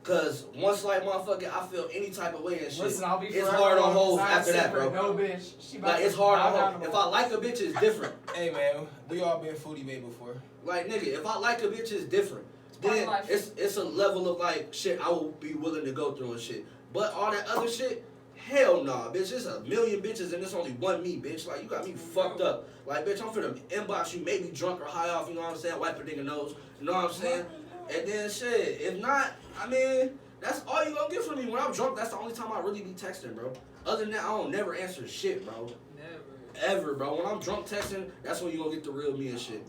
Cause once like motherfucker, I feel any type of way and shit. Listen, I'll be it's forever hard on on hoes the side after that, simper. bro. No bitch. She about Like to it's hard bow on down hoes. to If me. I like a bitch, it's different. Hey man, we all been foodie babe before. Like nigga, if I like a bitch, it's different. Then it's a level of like shit I will be willing to go through and shit. But all that other shit, hell nah, bitch. There's a million bitches and there's only one me, bitch. Like you got me fucked up. Like bitch, I'm finna inbox you, maybe drunk or high off. You know what I'm saying? Wipe a nigga nose. You know what I'm saying? And then shit. If not, I mean, that's all you gonna get from me. When I'm drunk, that's the only time I really be texting, bro. Other than that, I don't never answer shit, bro. Never. Ever, bro. When I'm drunk texting, that's when you gonna get the real me and shit.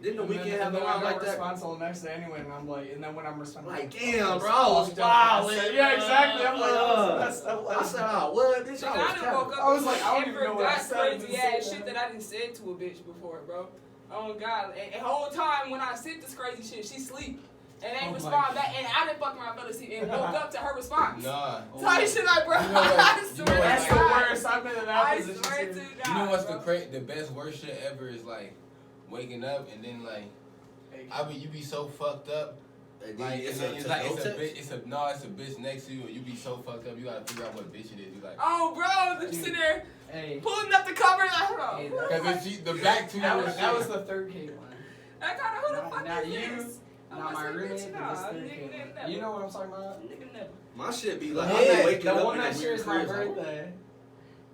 Didn't the And weekend then- have and a then lot I like don't that? respond till the next day anyway, and I'm like, and then when I'm responding, Like, damn, bro, I was fucked up. wildin', Yeah, bro. exactly. I'm like, that's messed up. I said, oh, what, bitch? Nigga, I I was done capping. woke up I was like, I don't and even know what I forgot said crazy to ass say shit that. that I done said to a bitch before, bro. Oh God, and the whole time when I sent this crazy shit, she sleep and ain't Oh my respond back, and I didn't fucking around, fell asleep and woke up to her response. Nah. Type shit like, bro. You know what- I you swear know to what- That's the God. worst. I've been in that I position swear too. to God. You know what's bro. the best worst shit ever is like waking up and then like you be so fucked up. Like it's a bitch next to you and you be so fucked up you gotta figure out what bitch it is. You like Oh, bro, you sitting there Hey, pulling up the cover like, hold on. Hey, because if the back to you that was the third K one. I got who the Not- fuck not is you, this? I'm Not gonna my say, roommate, bitch, but nah, this third nigga, K one. never. You know what I'm talking about? Nigga, never. My shit be like, Hey, I'm waking the up one in a that shares weird my crib. birthday.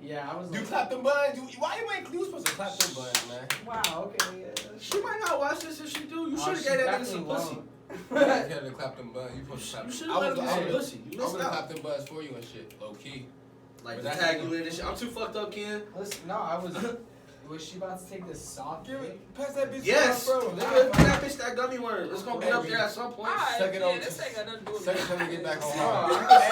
Yeah, I was you like, clap them buns. Why you ain't you supposed to clap them buns, man? wow, okay. Yeah. She might not watch this if she do. You Oh, should have she gave that nigga definitely some pussy. won't. You had to clap them buns. You supposed to clap You them. should have let him get some pussy. You I was missed gonna out. clap them buns for you and shit, low key. Like, But to that's- tag you in and shit. I'm too fucked up, Ken. Listen, no, I was. Was she about to take this soft Give dick? it, pass that bitch Yes, bro. nigga, that bitch that gummy worm. It's gonna be up there at some point. Alright, Suck it yeah, on. this ain't got nothing to do with Suck me. it till we get back on No, home. I'm just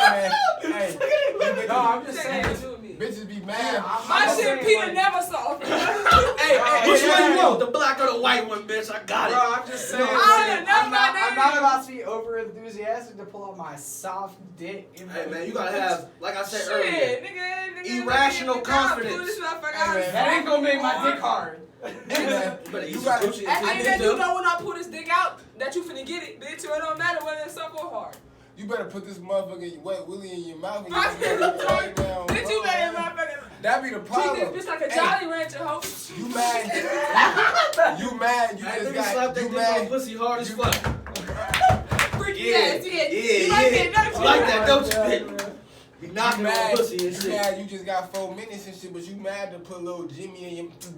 Hey, man. No, I'm just This ain't got saying. nothing to do with me. Bitches be mad. My I'm shit saying, Peter like- never saw. Hey, Oh, which one yeah. you want? The black or the white one, bitch? I got it. Bro, I'm just saying. I'm I'm not about to be over enthusiastic to pull out my soft dick. Hey, man, you gotta have, like I said Shit, earlier, nigga, irrational nigga, confidence. pull this motherfucker Hey, out. man. That ain't gonna make my dick hard. Hey, man. you better eat You some gotta- coochie And and then titties, you too. know when I pull this dick out, that you finna get it, bitch. So it don't matter whether it's up or hard. You better put this motherfucking wet willy in your mouth. And Bitch, you better motherfucker. That be the problem. Treat this bitch like a Jolly Rancher, ho. You mad? You mad? You just got. You mad? Pussy hard as fuck. Freaky ass, Yeah. You like it, don't I you? like that, don't you, bitch? Be knocking on mad, pussy and you shit. mad you just got 4 minutes and shit, but you mad to put little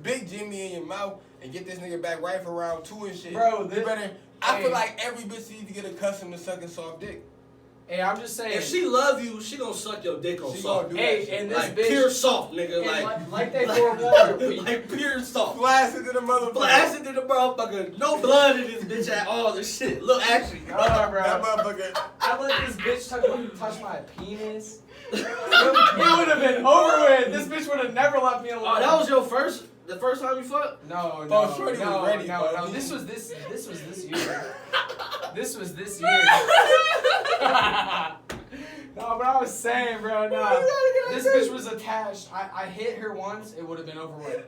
big Jimmy in your mouth and get this nigga back right for round 2 and shit. Bro, you better. I feel like every bitch needs to get accustomed to sucking soft dick. Hey, I'm just saying. If she love you, she gonna suck your dick on She soft. gonna do Hey, that shit. and this Like bitch, pure soft, nigga. and like they forewarned. Like pure soft. Blast it to the motherfucker. Blast it to the motherfucker. No blood in this bitch at all. This shit. Look, actually. No, bro. That motherfucker. I let this bitch touch my penis. It would have been over with. This bitch would have never left me alone. Oh, that was your the first time you fucked? No. Shorty was ready, no. bro. This was this year. This was this year. No, but I was saying, bro, no. This bitch was attached. I hit her once, it would have been over with.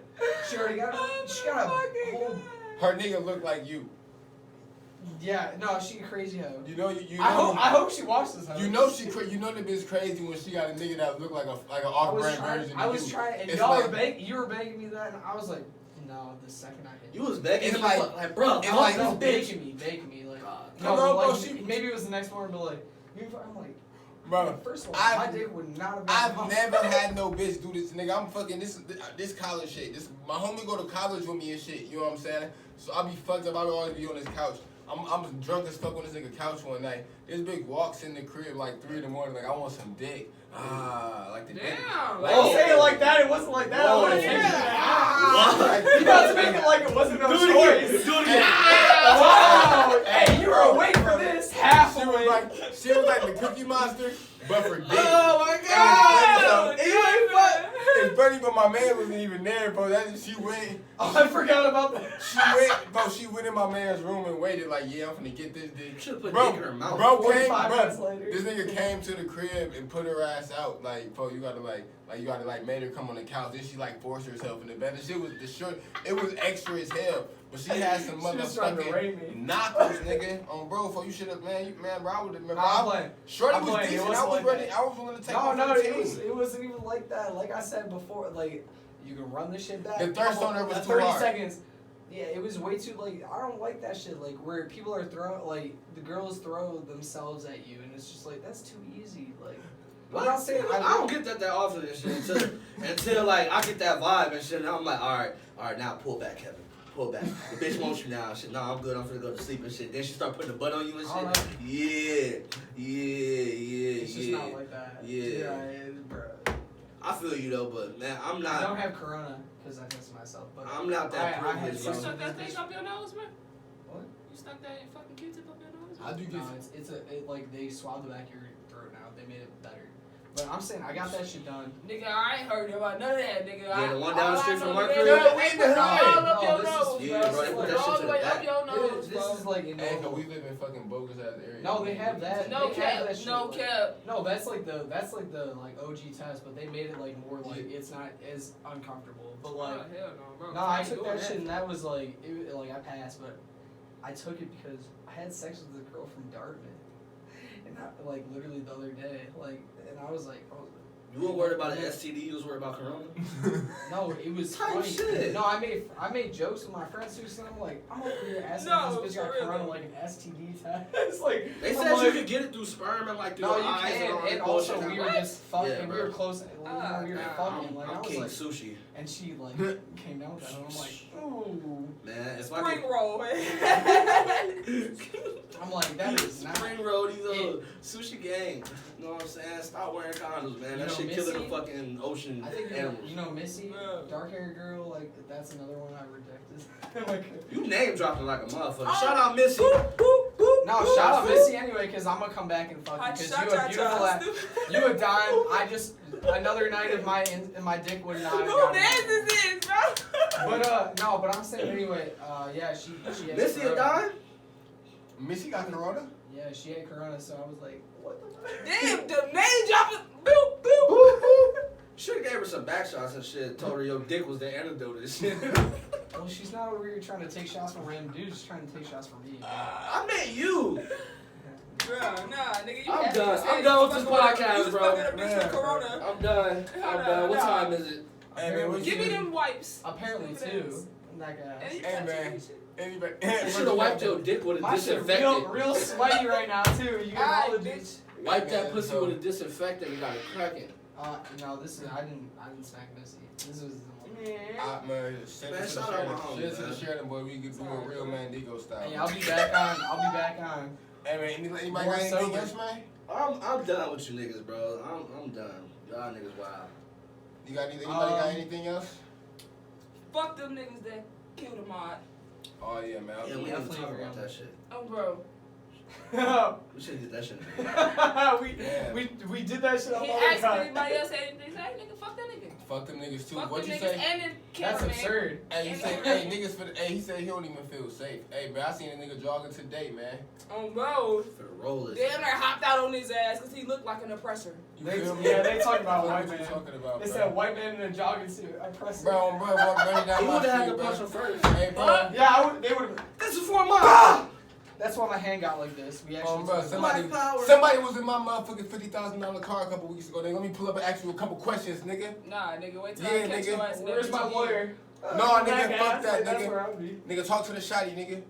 She already got she got a whole. Her nigga look like you. Yeah, no, she a crazy hoe. You know you. I know, hope she watches this. You know you know the bitch crazy when she got a nigga that look like an off-brand version. I of was you. trying, and It's y'all like, you were begging me that, and I was like, no. The second I hit You was begging It's me, like- bro. it's I like want this this bitch. begging me, like, Come on, like, bro, maybe it was the next morning, but like, I'm like, bro. first of all, I've- my dick would not have been. I've never had no bitch do this, nigga. I'm fucking this college shit. My homie go to college with me and shit. You know what I'm saying? So I be fucked up. I always be on this couch. I'm drunk as fuck on this nigga couch one night. This bitch walks in the crib like 3 in the morning, like I want some dick. Like the dick. Damn. Like, Don't say it like that. It wasn't like that. I would have taken it. You about to make it like it wasn't no choice. Do it again. Wow. Hey, you were awake for this. Half She was like the Cookie Monster, but for dick. Oh my god! It's funny, but my man wasn't even there, bro. She went. Oh, I forgot about that. She went in my man's room and waited like, yeah, I'm finna get this dick. Should've put Bro, dick in her mouth. bro came, 45 minutes later. this nigga came to the crib and put her ass out. Like, bro, you gotta made her come on the couch. Then she like forced herself in the bed. The shit was it was extra as hell. But she had some She was trying to rape me. motherfucking knuckles, nigga. On bro, before you should have, man, bro, I would have. I'm playing. Shorty I'm was playing. It decent. wasn't I was like ready. that. I was willing to take No, her for the team. it wasn't even like that. Like I said before, like you can run this shit back. The thirst on her was too 30 hard. seconds. Yeah, it was way too like I don't like that shit. Like where people are the girls throw themselves at you, and it's just like that's too easy. Like I'm not saying I don't get that often and shit until like I get that vibe and shit. And I'm like, all right, now pull back, Kevin. Pull back. The bitch wants you now. Shit, no, I'm good. I'm finna go to sleep and shit. Then she start putting the butt on you and shit. Yeah. It's just not like that. Yeah. Bro. I feel you though, but man, I'm I don't not. have corona because I test myself. But I'm not that I had privileged, You bro. stuck that thing up your nose, man? What? You stuck that fucking Q-tip up your nose? I do get. No, like they swab the back of your throat now. They made it better. But I'm saying I got that shit done. Nigga, I ain't heard about none of that, nigga. Yeah, the one down the street from my crib. They put it all up your No, this is- nose, Yeah, bro, they put that all shit the to way the up back. your nose, This is like in Hey, 'cause we live in fucking bogus ass area. No, they have that. No They have cap, that shit, no like- cap. No, that's like the OG test, but they made it like more like it's not as uncomfortable. But like, Oh, hell no, bro. no, I ain't took doing that shit and that was like like I passed, but I took it because I had sex with a girl from Dartmouth, and like literally the other day, like, and I was like, oh. You weren't worried about an STD. You was worried about Corona. No, it was Type funny. shit. No, I made jokes with my friends too, so I'm like, I'm over here asking No, this bitch got for real. corona like an STD test. It's like They I'm said you like, could get it through sperm and like through no, the you eyes and all can, that and also bullshit. we were What? just fucking, Yeah, we bro. were close, we were fucking, like I I'm was king like, sushi. and she like came down with that, and I'm like, ooh, Man, if I Spring could roll, man. I'm like that is not. spring roll these little sushi gang. You know what I'm saying? Stop wearing condoms, man. You That know, shit killing the Missy? fucking ocean I think animals. you know Missy, Yeah. dark haired girl, like that's another one I rejected. Like, You name dropping like a motherfucker. Oh. Shout out Missy. no, shout out Missy anyway, cause I'm gonna come back and fuck you, cause you a beautiful ass. You a dime. I just another night of my dick would not. have Who gotten man it. this is, bro? But no, but I'm saying anyway. Yeah, she has Missy a corona. dime? Missy got corona? Yeah, she had corona, so I was like, what the fuck? Damn, the name dropping. Boop, boop. Should've gave her some back shots and shit. Told her your dick was the antidote to this shit. Well, she's not over here trying to take shots from random dudes. She's trying to take shots from me. I meant you. Nah, nigga, you I'm had done. to say I'm you done was with this fucking with a- podcast, you was bro. fucking a bitch with corona. I'm done. I'm done. What time is it? Hey, man, what Give me you them wipes. Apparently Stupid too. ass. That guy. And you Hey, touching man. this shit. Anybody? You should have wiped your dick with a My shit disinfectant. real sweaty right now too. You got all the Alright, bitch. Wipe that pussy with a disinfectant. You got it cracking. No, this is I didn't smack Missy. This was Man, send Man, it to shout the out Sheridan. my homie, Send it to man. the Sheridan, boy. We can do a real man Digo style. Hey, I'll be back on. I'll be back on. Hey, man, anybody More got anything sober. else, man? I'm done with you niggas, bro. I'm done. Y'all niggas wild. You got anything? Anybody got anything else? Fuck them niggas that killed a mod. Oh yeah, man. Yeah, we didn't definitely talk agree about on that shit. Oh, bro. We should get that shit. we did that shit on He the asked time. anybody else anything. Say, hey, nigga, fuck that nigga. Fuck them niggas too. Fuck What'd them you niggas say? and the That's cameraman. absurd. Hey, you say, hey, niggas for the, hey, he said he don't even feel safe. Hey, bro, I seen a nigga jogging today, man. Oh, bro. For the rollers. Damn near hopped out on his ass because he looked like an oppressor. You They, feel me? yeah, they talk about What white you man. talking about, They bro? said white man in a jogging suit. I pressed Bro, walk running down He my would have had street, to bro. punch him first. Hey, bro. Yeah, they would have. This is for my. That's why my hand got like this. We actually. Bro, took- somebody was in my motherfucking $50,000 car a couple weeks ago. They let me pull up and ask you a couple questions, nigga. Nah, nigga, wait till Yeah, I catch nigga. your ass in that Where's my bitch lawyer? No, nigga, guy, fuck that, that's nigga. where I would be. Nigga, talk to the shotty, nigga.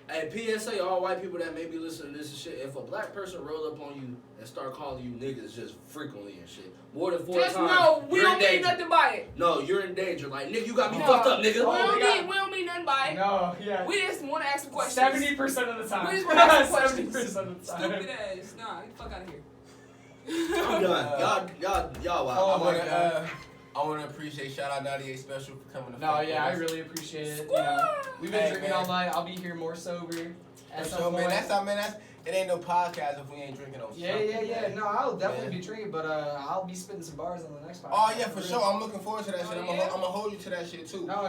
Hey, PSA, all white people that may be listening to this and shit, if a black person roll up on you and start calling you niggas just frequently and shit, more than 4 Just times, no, we you're don't in mean danger. nothing by it. No, you're in danger. Like, nigga, you got me No. fucked up, nigga. We Oh, don't we got- mean nothing by it. No, yeah. We just want to ask some questions. 70% of the time. We just want to ask some questions. 70% of the time. Stupid ass. Nah, get the fuck out of here. I'm done. Y'all wild. Oh I my wanna, God. I wanna appreciate shout out 98 Special for coming to No, fuck yeah, I with us. really appreciate it. You know, we've been Hey, drinking man. all night. I'll be here more sober. At For some sure, man. point. That's how, man. That's it. Ain't no podcast if we ain't drinking on. Yeah. something, No, I'll definitely Man. be drinking, but I'll be spitting some bars on the next podcast. Oh yeah, for sure. I'm looking forward to that shit. I'm yeah? gonna hold you to that shit too. No.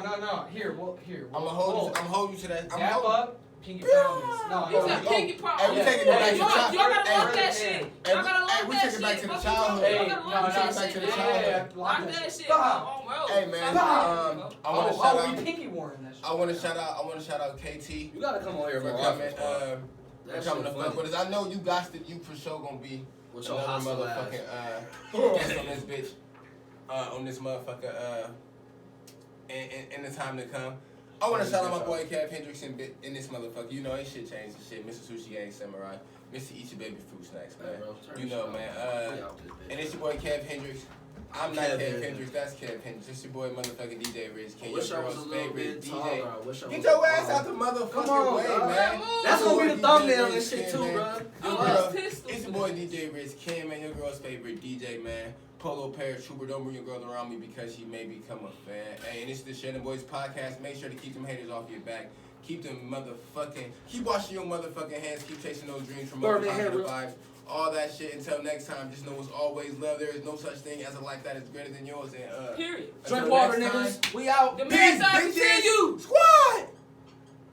Here. I'm gonna hold you to that. I'm Dap holding. up, pinky promise. No, You Oh, said oh, pinky promise. hey, we Yeah. taking it back Hey, to Y'all childhood. gotta Hey, love that hey, shit. hey, Y'all gotta love hey, we that take it back shit. to the Fuck childhood. you, Hey, y'all no, gotta love that back to shit. the Yeah. childhood. Lock that shit. Bah. Oh, bro. Hey, man. Fuck I want to Oh, shout out. we pinky warring that shit. I want to shout out KT You gotta come on here for more coming. often, bro. For That coming shit to fuck funny. with us. I know you guys that you for sure gonna be With your another hostile ass. motherfucking guest on this bitch. On this motherfucker. In the time to come. I want to shout out my boy Cap Hendricks in this motherfucker. You know, ain't shit changed and shit. Mr. Sushi Gang Samurai. Mr. Eat Your Baby Fruit Snacks, man. Hey, bro, turn You this know, shit man. off. We out this bitch. And it's your boy Kev Hendricks. I'm not Kev Kev Hendricks. Hendricks, that's Kev Hendricks. It's your boy motherfucking DJ Rich King, your Wish I was a girl's little favorite bit taller. DJ. I wish I Get was your a- ass out the motherfucking Come on, way, dog. man. That's Your gonna be boy the DJ thumbnail and Rich shit King, too, man. bro. I Your was girl- pissed It's your boy DJ Rich King, man, your girl's favorite DJ, man. Polo Paratrooper, don't bring your girl around me because she may become a fan. Hey, and it's the Sheridan Boys podcast. Make sure to keep them haters off your back. Keep them keep washing your motherfucking hands. Keep chasing those dreams from Burn over the hair, positive bro. vibes. All that shit. Until next time, just know it's always love. There is no such thing as a life that is greater than yours. And Period. until Drink water, next time, niggas. We out. The Peace, marathon bitches. continue. Squad.